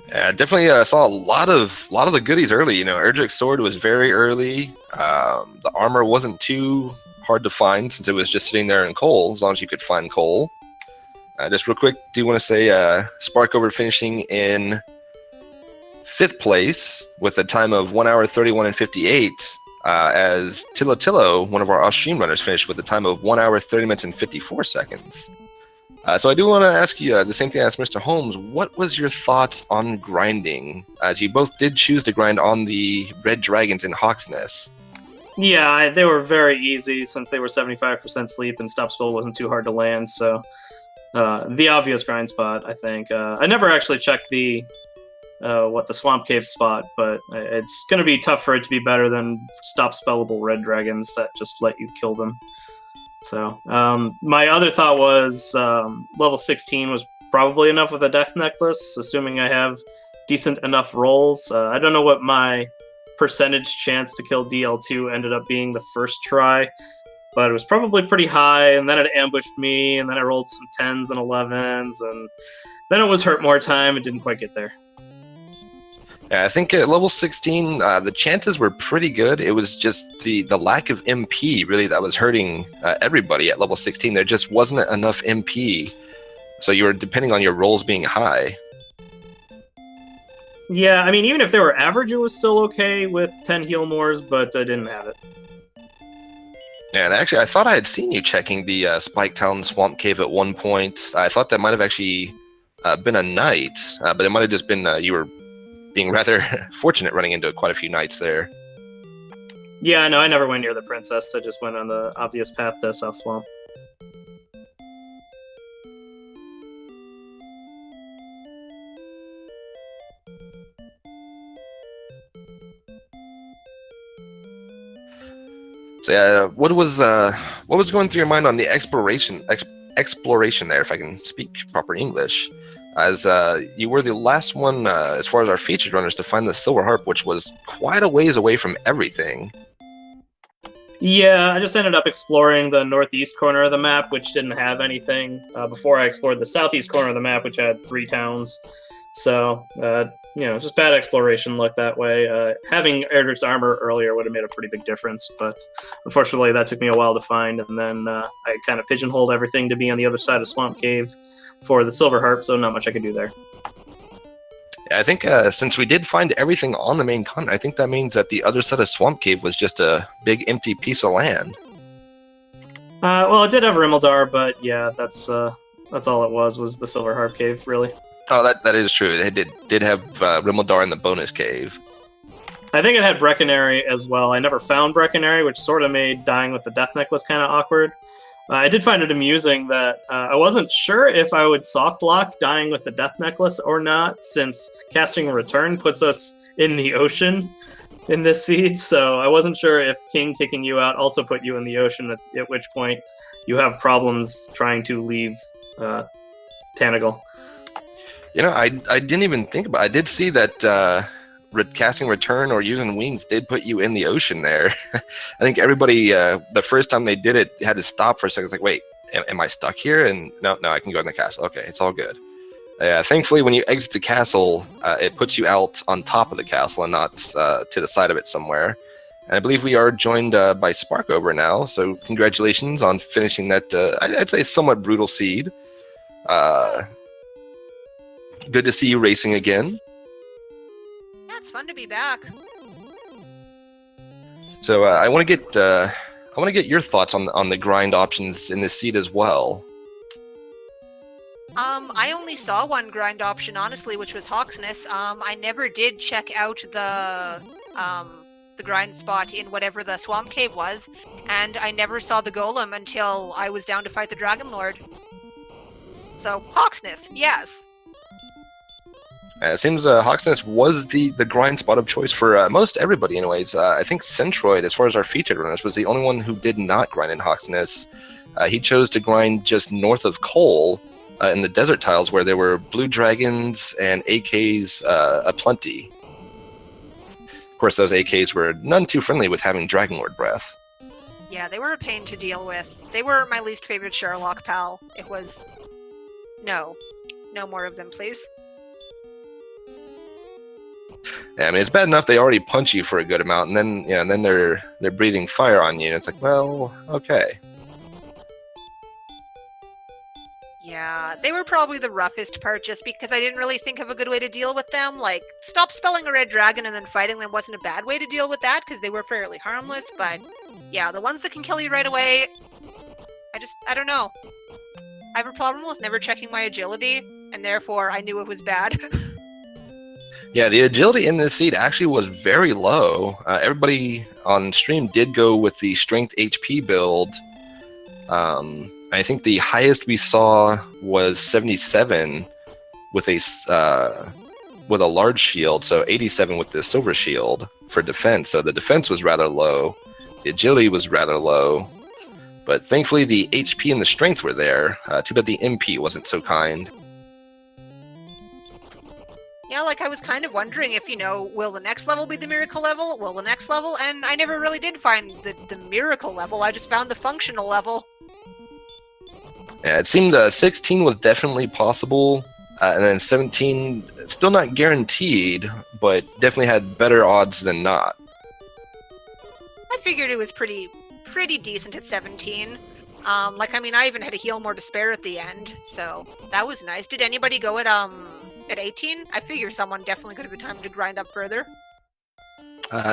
Yeah, definitely saw a lot of the goodies early. Erdrick's sword was very early. The armor wasn't too hard to find since it was just sitting there in coal, as long as you could find coal. Just real quick, do want to say Sparkover finishing in 5th place with a time of 1 hour 31 and 58, as Tillo, one of our off-stream runners, finished with a time of 1 hour 30 minutes and 54 seconds. So I do want to ask you the same thing I asked Mr. Holmes. What was your thoughts on grinding? As you both did choose to grind on the red dragons in Hawksness. Yeah, they were very easy since they were 75% sleep and stop spell wasn't too hard to land. So the obvious grind spot, I think. I never actually checked the Swamp Cave spot, but it's going to be tough for it to be better than stop spellable red dragons that just let you kill them. So, my other thought was level 16 was probably enough with a Death Necklace, assuming I have decent enough rolls. I don't know what my percentage chance to kill DL2 ended up being the first try, but it was probably pretty high, and then it ambushed me, and then I rolled some 10s and 11s, and then it was hurt more time. It didn't quite get there. Yeah, I think at level 16, the chances were pretty good. It was just the lack of MP, really, that was hurting everybody at level 16. There just wasn't enough MP, so you were depending on your rolls being high. Yeah, I mean, even if they were average, it was still okay with 10 Healmores, but I didn't have it. Yeah, and actually, I thought I had seen you checking the Spike Town Swamp Cave at one point. I thought that might have actually been a knight, but it might have just been you were being rather fortunate running into quite a few knights there. Yeah, no, I never went near the princess. I just went on the obvious path to South Swamp. So yeah, what was going through your mind on the exploration there, if I can speak proper English? As you were the last one, as far as our featured runners, to find the Silver Harp, which was quite a ways away from everything. Yeah, I just ended up exploring the northeast corner of the map, which didn't have anything, before I explored the southeast corner of the map, which had 3 towns. So, just bad exploration luck that way. Having Erdrick's armor earlier would have made a pretty big difference, but unfortunately that took me a while to find, and then I kind of pigeonholed everything to be on the other side of Swamp Cave for the Silver Harp, so not much I could do there. Yeah, I think since we did find everything on the main continent, I think that means that the other side of Swamp Cave was just a big empty piece of land. Well, it did have Rimmildar, but yeah, that's all it was the Silver Harp Cave, really. Oh, that is true. It did have Rimmildar in the bonus cave. I think it had Brecconary as well. I never found Brecconary, which sort of made dying with the Death Necklace kind of awkward. I did find it amusing that I wasn't sure if I would soft lock dying with the Death Necklace or not, since casting Return puts us in the ocean in this seed, so I wasn't sure if King kicking you out also put you in the ocean, at which point you have problems trying to leave Tanagal. I didn't even think about it. I did see that casting Return or using Wings did put you in the ocean there. I think everybody, the first time they did it, had to stop for a second. It's like, wait, am I stuck here? And no, I can go in the castle. Okay, it's all good. Yeah, thankfully, when you exit the castle, it puts you out on top of the castle and not to the side of it somewhere. And I believe we are joined by Sparkover now, so congratulations on finishing that, I'd say, somewhat brutal seed. Good to see you racing again. Yeah, it's fun to be back. So I want to get your thoughts on the grind options in this seed as well. I only saw one grind option, honestly, which was Hawksness. I never did check out the grind spot in whatever the swamp cave was, and I never saw the golem until I was down to fight the Dragon Lord. So, Hawksness, yes. It seems Hawksness was the grind spot of choice for most everybody anyways. I think Centroid, as far as our featured runners, was the only one who did not grind in Hawksness. He chose to grind just north of Cole, in the desert tiles where there were blue dragons and AKs aplenty. Of course, those AKs were none too friendly with having Dragon Lord breath. Yeah, they were a pain to deal with. They were my least favorite Sherlock pal. It was... No more of them, please. Yeah, I mean, it's bad enough they already punch you for a good amount, and then they're breathing fire on you, and it's like, well, okay. Yeah, they were probably the roughest part just because I didn't really think of a good way to deal with them. Like, stop spelling a red dragon and then fighting them wasn't a bad way to deal with that because they were fairly harmless, but yeah, the ones that can kill you right away, I don't know. I have a problem with never checking my agility, and therefore I knew it was bad. Yeah, the agility in this seed actually was very low. Everybody on stream did go with the strength HP build. I think the highest we saw was 77 with a large shield, so 87 with the silver shield for defense. So the defense was rather low, the agility was rather low, but thankfully the HP and the strength were there. Too bad the MP wasn't so kind. Yeah, like I was kind of wondering if, will the next level be the miracle level? Will the next level? And I never really did find the miracle level, I just found the functional level. Yeah, it seemed 16 was definitely possible, and then 17, still not guaranteed, but definitely had better odds than not. I figured it was pretty decent at 17. I even had a heal more to spare at the end, so that was nice. Did anybody go at 18? I figure someone definitely could have time to grind up further.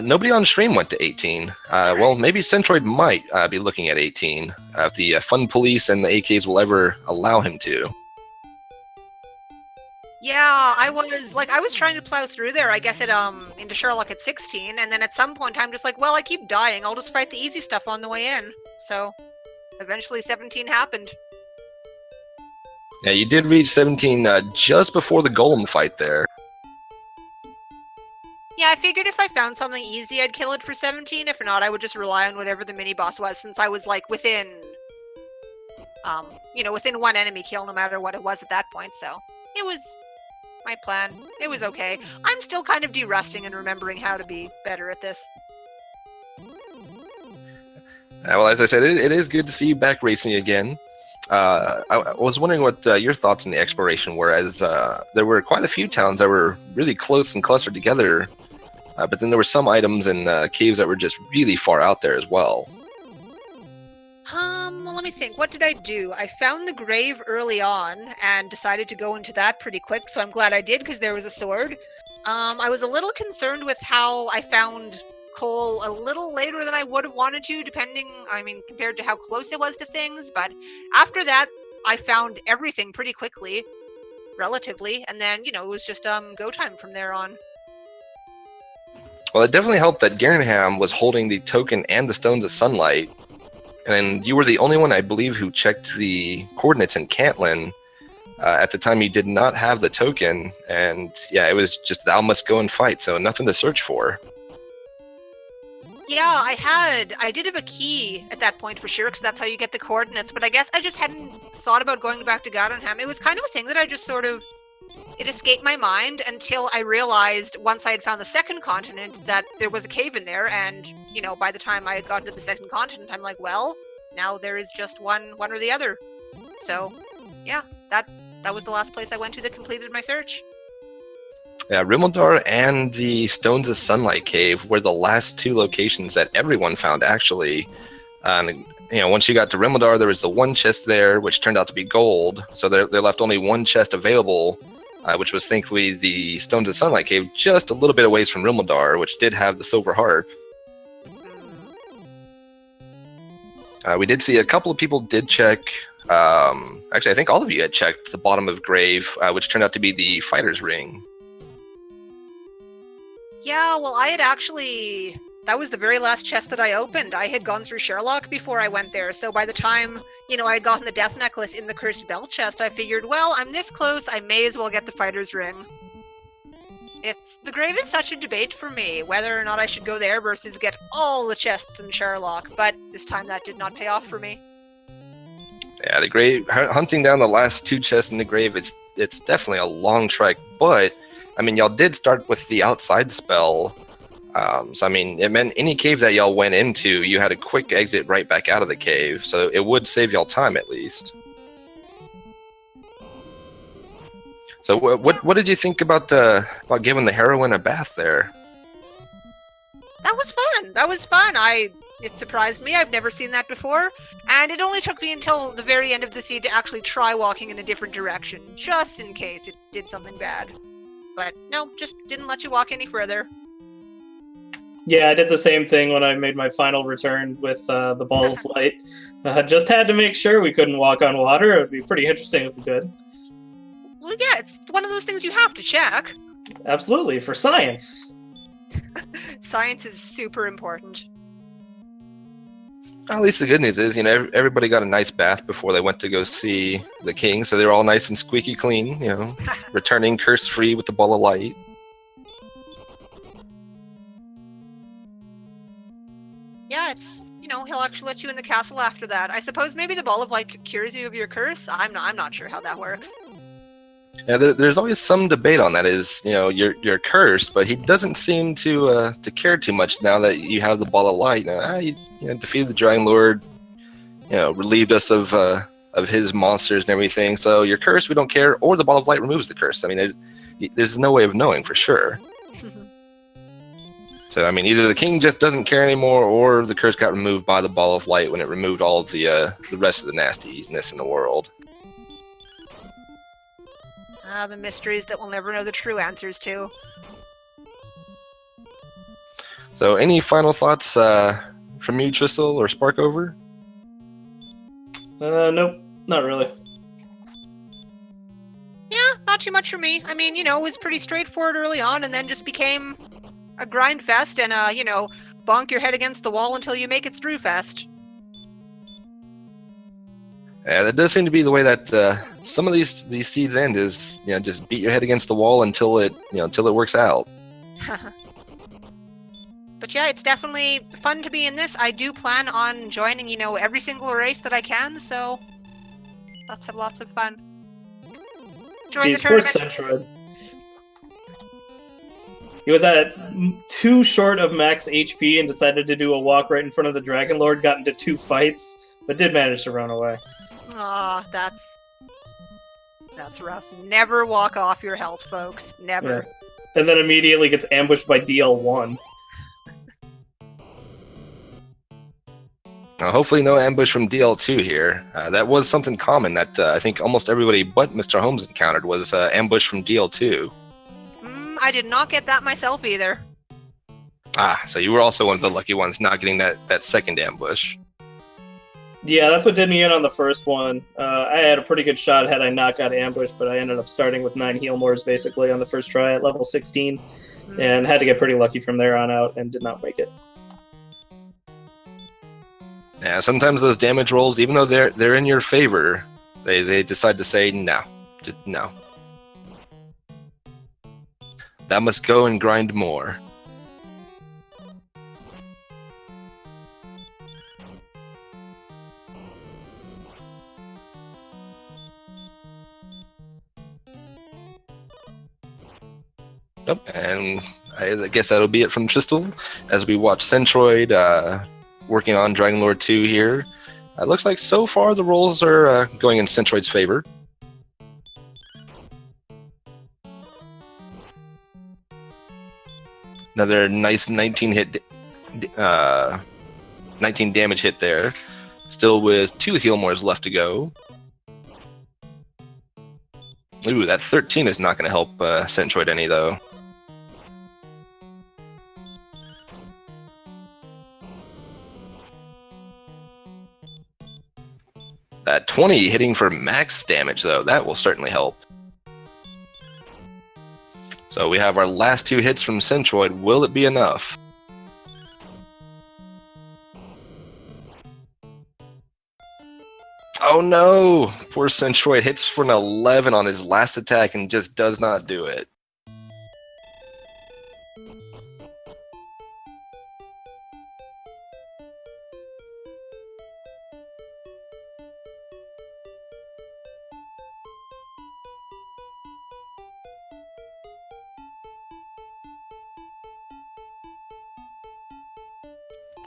Nobody on stream went to 18. Well, maybe Centroid might be looking at 18, if the Fun Police and the AKs will ever allow him to. Yeah, I was trying to plow through there, I guess, into Sherlock at 16, and then at some point I'm just like, well, I keep dying, I'll just fight the easy stuff on the way in. So, eventually 17 happened. Yeah, you did reach 17 just before the Golem fight there. Yeah, I figured if I found something easy, I'd kill it for 17. If not, I would just rely on whatever the mini-boss was, since I was, within, within one enemy kill, no matter what it was at that point, so it was my plan. It was okay. I'm still kind of de-rusting and remembering how to be better at this. Well, as I said, it is good to see you back racing again. I was wondering what your thoughts on the exploration were, as there were quite a few towns that were really close and clustered together, but then there were some items and caves that were just really far out there as well. Well, let me think. What did I do? I found the grave early on and decided to go into that pretty quick, so I'm glad I did because there was a sword. I was a little concerned with how I found Cole a little later than I would have wanted to, compared to how close it was to things, but after that, I found everything pretty quickly, relatively, and then, it was just go time from there on. Well, it definitely helped that Garenham was holding the token and the Stones of Sunlight, and you were the only one, I believe, who checked the coordinates in Cantlin. At the time, you did not have the token, and yeah, it was just thou must go and fight, so nothing to search for. Yeah, I did have a key at that point for sure, because that's how you get the coordinates, but I guess I just hadn't thought about going back to Garenham. It was kind of a thing that I just sort of, it escaped my mind until I realized, once I had found the second continent, that there was a cave in there, and, by the time I had gotten to the second continent, I'm like, well, now there is just one or the other. So, yeah, that that was the last place I went to that completed my search. Yeah, Rimildar and the Stones of Sunlight Cave were the last two locations that everyone found, actually. And, once you got to Rimildar, there was the one chest there, which turned out to be gold. So there left only one chest available, which was thankfully the Stones of Sunlight Cave, just a little bit away from Rimildar, which did have the silver harp. We did see a couple of people did check. Actually, I think all of you had checked the bottom of Grave, which turned out to be the Fighter's Ring. Yeah, well, I had actually... That was the very last chest that I opened. I had gone through Sherlock before I went there, so by the time, I had gotten the Death Necklace in the Cursed Bell chest, I figured, well, I'm this close, I may as well get the Fighter's Ring. The Grave is such a debate for me, whether or not I should go there versus get all the chests in Sherlock, but this time that did not pay off for me. Yeah, the Grave, hunting down the last two chests in the Grave, it's definitely a long trek, but, y'all did start with the outside spell. So it meant any cave that y'all went into, you had a quick exit right back out of the cave, so it would save y'all time at least. So what did you think about giving the heroine a bath there? That was fun. It surprised me. I've never seen that before, and it only took me until the very end of the scene to actually try walking in a different direction, just in case it did something bad. But no, just didn't let you walk any further. Yeah, I did the same thing when I made my final return with the Ball of Light. Just had to make sure we couldn't walk on water. It would be pretty interesting if we could. Well, yeah, it's one of those things you have to check. Absolutely, for science. Science is super important. At least the good news is, everybody got a nice bath before they went to go see the king, so they were all nice and squeaky clean, returning curse-free with the Ball of Light. Yeah, he'll actually let you in the castle after that. I suppose maybe the Ball of Light cures you of your curse? I'm not sure how that works. Yeah, there's always some debate on that. Is you're cursed, but he doesn't seem to care too much now that you have the Ball of Light. You defeated the Dragon Lord, relieved us of his monsters and everything. So you're cursed, we don't care. Or the Ball of Light removes the curse. There's no way of knowing for sure. So either the king just doesn't care anymore, or the curse got removed by the Ball of Light when it removed all of the rest of the nastiness in the world. The mysteries that we'll never know the true answers to. So, any final thoughts from you, Tristal or Sparkover? Nope, not really. Yeah, not too much for me. It was pretty straightforward early on, and then just became a grind fest and bonk your head against the wall until you make it through fest. Yeah, that does seem to be the way that some of these seeds end. Is just beat your head against the wall until it works out. But yeah, it's definitely fun to be in this. I do plan on joining every single race that I can, so let's have lots of fun. Join the tournament. Centroid. He was at too short of max HP and decided to do a walk right in front of the Dragon Lord. Got into 2 fights, but did manage to run away. Aw, that's rough. Never walk off your health, folks. Never. Yeah. And then immediately gets ambushed by DL1. Hopefully no ambush from DL2 here. That was something common that I think almost everybody but Mr. Holmes encountered was ambush from DL2. I did not get that myself either. So you were also one of the lucky ones not getting that second ambush. Yeah, that's what did me in on the first one. I had a pretty good shot had I not got ambushed, but I ended up starting with 9 heal mores basically on the first try at level 16, and had to get pretty lucky from there on out and did not make it. Yeah, sometimes those damage rolls, even though they're in your favor, they decide to say no, no. That must go and grind more. Yep, and I guess that'll be it from Tristal as we watch Centroid working on Dragon Lord 2 here. It looks like so far the rolls are going in Centroid's favor. Another nice 19 hit, 19 damage hit there. Still with 2 Healmores left to go. Ooh, that 13 is not going to help Centroid any, though. That 20 hitting for max damage, though. That will certainly help. So we have our last 2 hits from Centroid. Will it be enough? Oh no! Poor Centroid hits for an 11 on his last attack and just does not do it.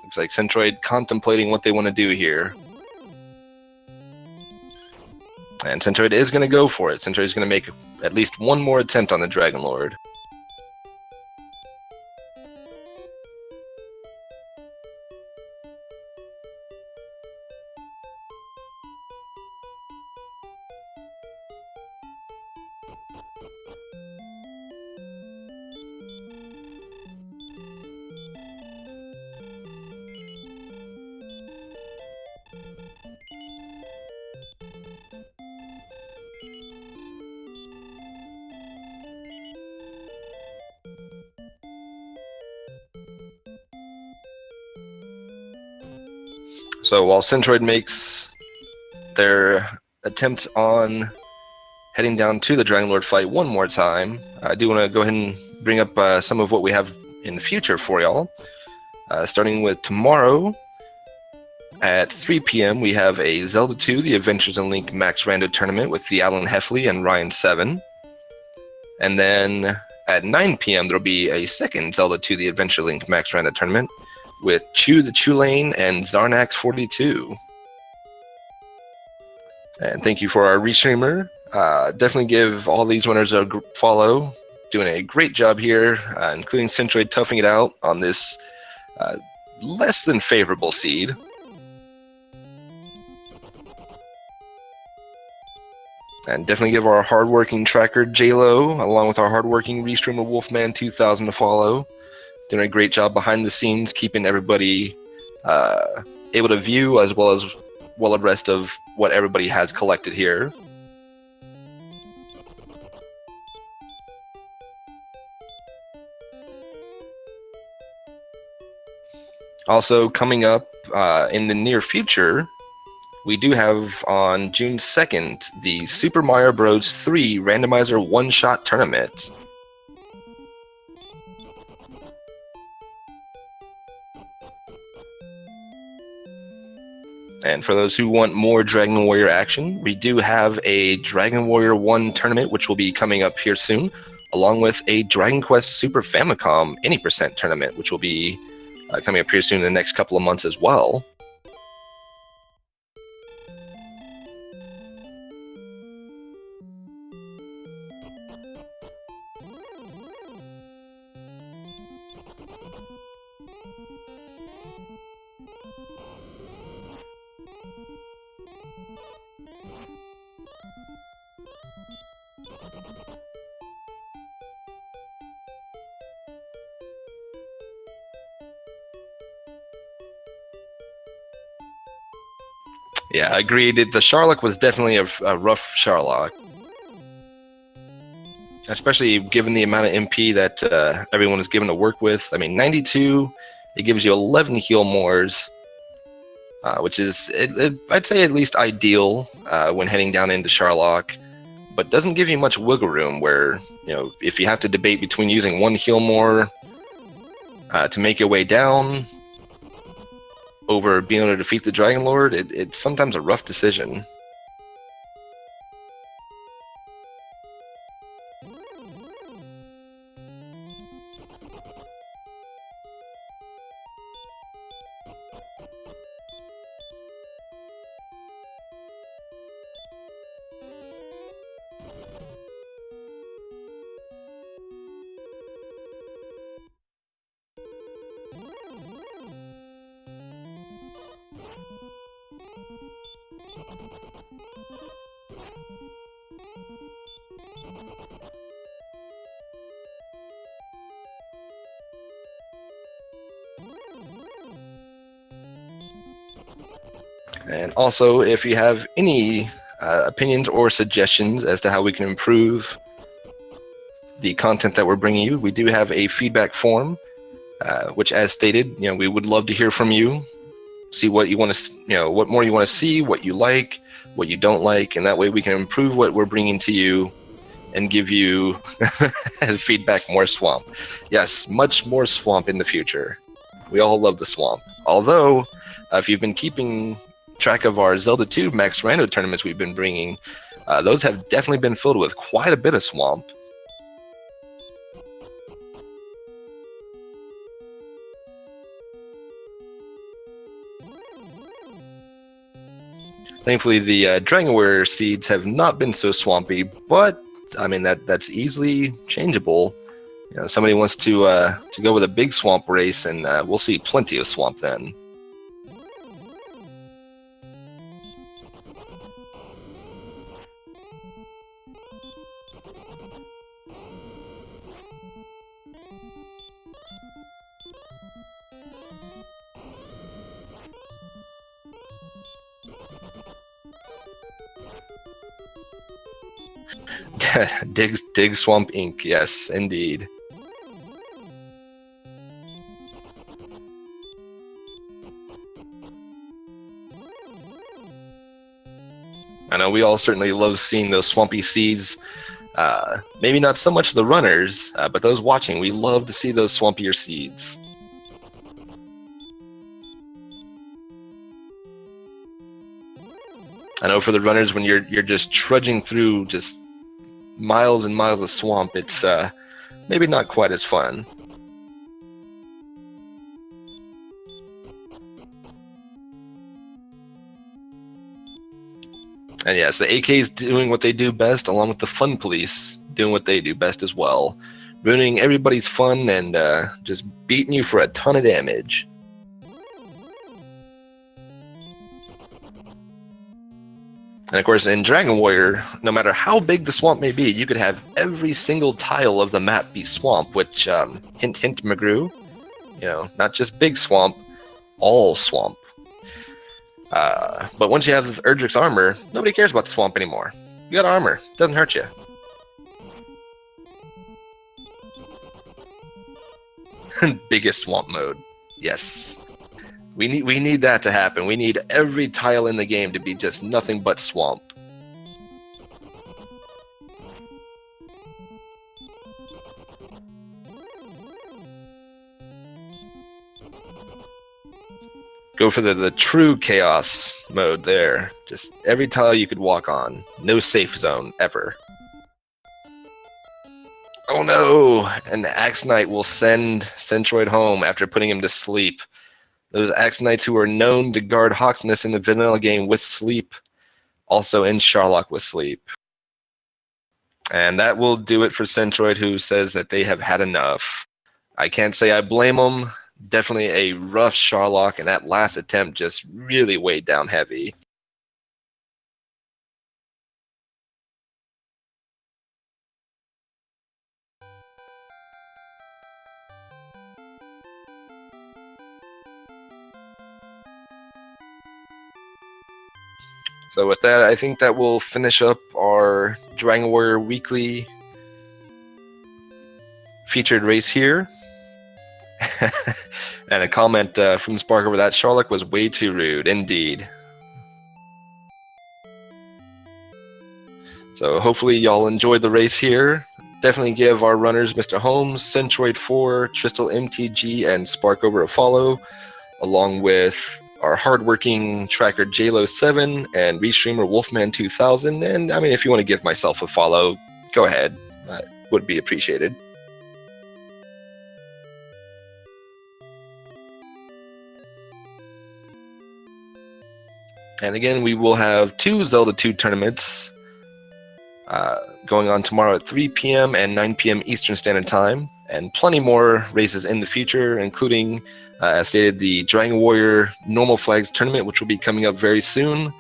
Looks like Centroid contemplating what they want to do here. And Centroid is going to go for it. Centroid is going to make at least one more attempt on the Dragon Lord. So while Centroid makes their attempts on heading down to the Dragon Lord fight one more time, I do want to go ahead and bring up some of what we have in the future for y'all. Starting with tomorrow at 3 p.m., we have a Zelda 2, The Adventures in Link Max Rando tournament with the Alan Heffley and Ryan 7. And then at 9 p.m., there'll be a second Zelda 2, The Adventure Link Max Rando tournament with Chew the Chulane and Zarnax 42. And thank you for our restreamer. Definitely give all these winners a follow. Doing a great job here, including Centroid toughing it out on this less than favorable seed. And definitely give our hardworking tracker JLo, along with our hardworking restreamer Wolfman 2000 to follow. Doing a great job behind the scenes, keeping everybody able to view as well as abreast of what everybody has collected here. Also coming up in the near future, we do have on June 2nd the Super Mario Bros. 3 Randomizer One-Shot Tournament. And for those who want more Dragon Warrior action, we do have a Dragon Warrior 1 tournament, which will be coming up here soon, along with a Dragon Quest Super Famicom Any Percent tournament, which will be coming up here soon in the next couple of months as well. Yeah, agreed. The Charlock was definitely a rough Charlock. Especially given the amount of MP that everyone is given to work with. I mean, 92, it gives you 11 heal mores, which is, I'd say, at least ideal when heading down into Charlock, but doesn't give you much wiggle room where, you know, if you have to debate between using one heal more to make your way down over being able to defeat the Dragon Lord, it's sometimes a rough decision. And also, if you have any opinions or suggestions as to how we can improve the content that we're bringing you, we do have a feedback form, which, as stated, we would love to hear from you. See what you want to, what more you want to see, what you like, what you don't like, and that way we can improve what we're bringing to you and give you feedback more swamp. Yes, much more swamp in the future. We all love the swamp. Although, if you've been keeping track of our Zelda 2 Max Rando tournaments we've been bringing, those have definitely been filled with quite a bit of swamp. Thankfully, the Dragon Warrior seeds have not been so swampy, but I mean that's easily changeable. Somebody wants to go with a big swamp race, and we'll see plenty of swamp then. Dig Swamp Inc. Yes, indeed. I know we all certainly love seeing those swampy seeds. Maybe not so much the runners, but those watching, we love to see those swampier seeds. I know for the runners, when you're just trudging through just miles and miles of swamp, it's maybe not quite as fun. And yes, the AK's doing what they do best, along with the Fun Police doing what they do best as well. Ruining everybody's fun and just beating you for a ton of damage. And of course, in Dragon Warrior, no matter how big the swamp may be, you could have every single tile of the map be swamp, which, hint hint McGrew, not just big swamp, all swamp. But once you have Erdrick's armor, nobody cares about the swamp anymore. You got armor, doesn't hurt you. Biggest swamp mode, yes. We need that to happen. We need every tile in the game to be just nothing but swamp. Go for the true chaos mode there. Just every tile you could walk on. No safe zone, ever. Oh no! An Axe Knight will send Centroid home after putting him to sleep. Those Axe Knights who are known to guard Hawksness in the vanilla game with sleep, also in Sharlock with sleep. And that will do it for Centroid, who says that they have had enough. I can't say I blame them. Definitely a rough Sharlock, and that last attempt just really weighed down heavy. So with that, I think that will finish up our Dragon Warrior Weekly featured race here. And a comment from Spark over that Sharlock was way too rude, indeed. So hopefully y'all enjoyed the race here. Definitely give our runners Mr. Holmes, Centroid 4, Tristal MTG, and Spark over a follow, along with our hardworking tracker JLo7 and restreamer Wolfman 2000. And I mean, if you want to give myself a follow, go ahead. Would be appreciated. And again, we will have 2 Zelda 2 tournaments going on tomorrow at 3 p.m. and 9 p.m. Eastern Standard Time, and plenty more races in the future, including, as stated, the Dragon Warrior Normal Flags tournament, which will be coming up very soon,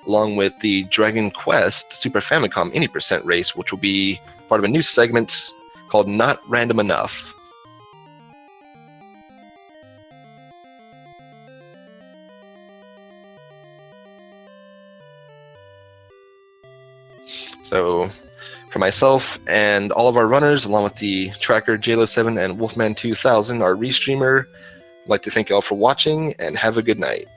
along with the Dragon Quest Super Famicom Any Percent race, which will be part of a new segment called Not Random Enough. So, for myself and all of our runners, along with the tracker JLo7 and Wolfman2000, our restreamer, I'd like to thank you all for watching and have a good night.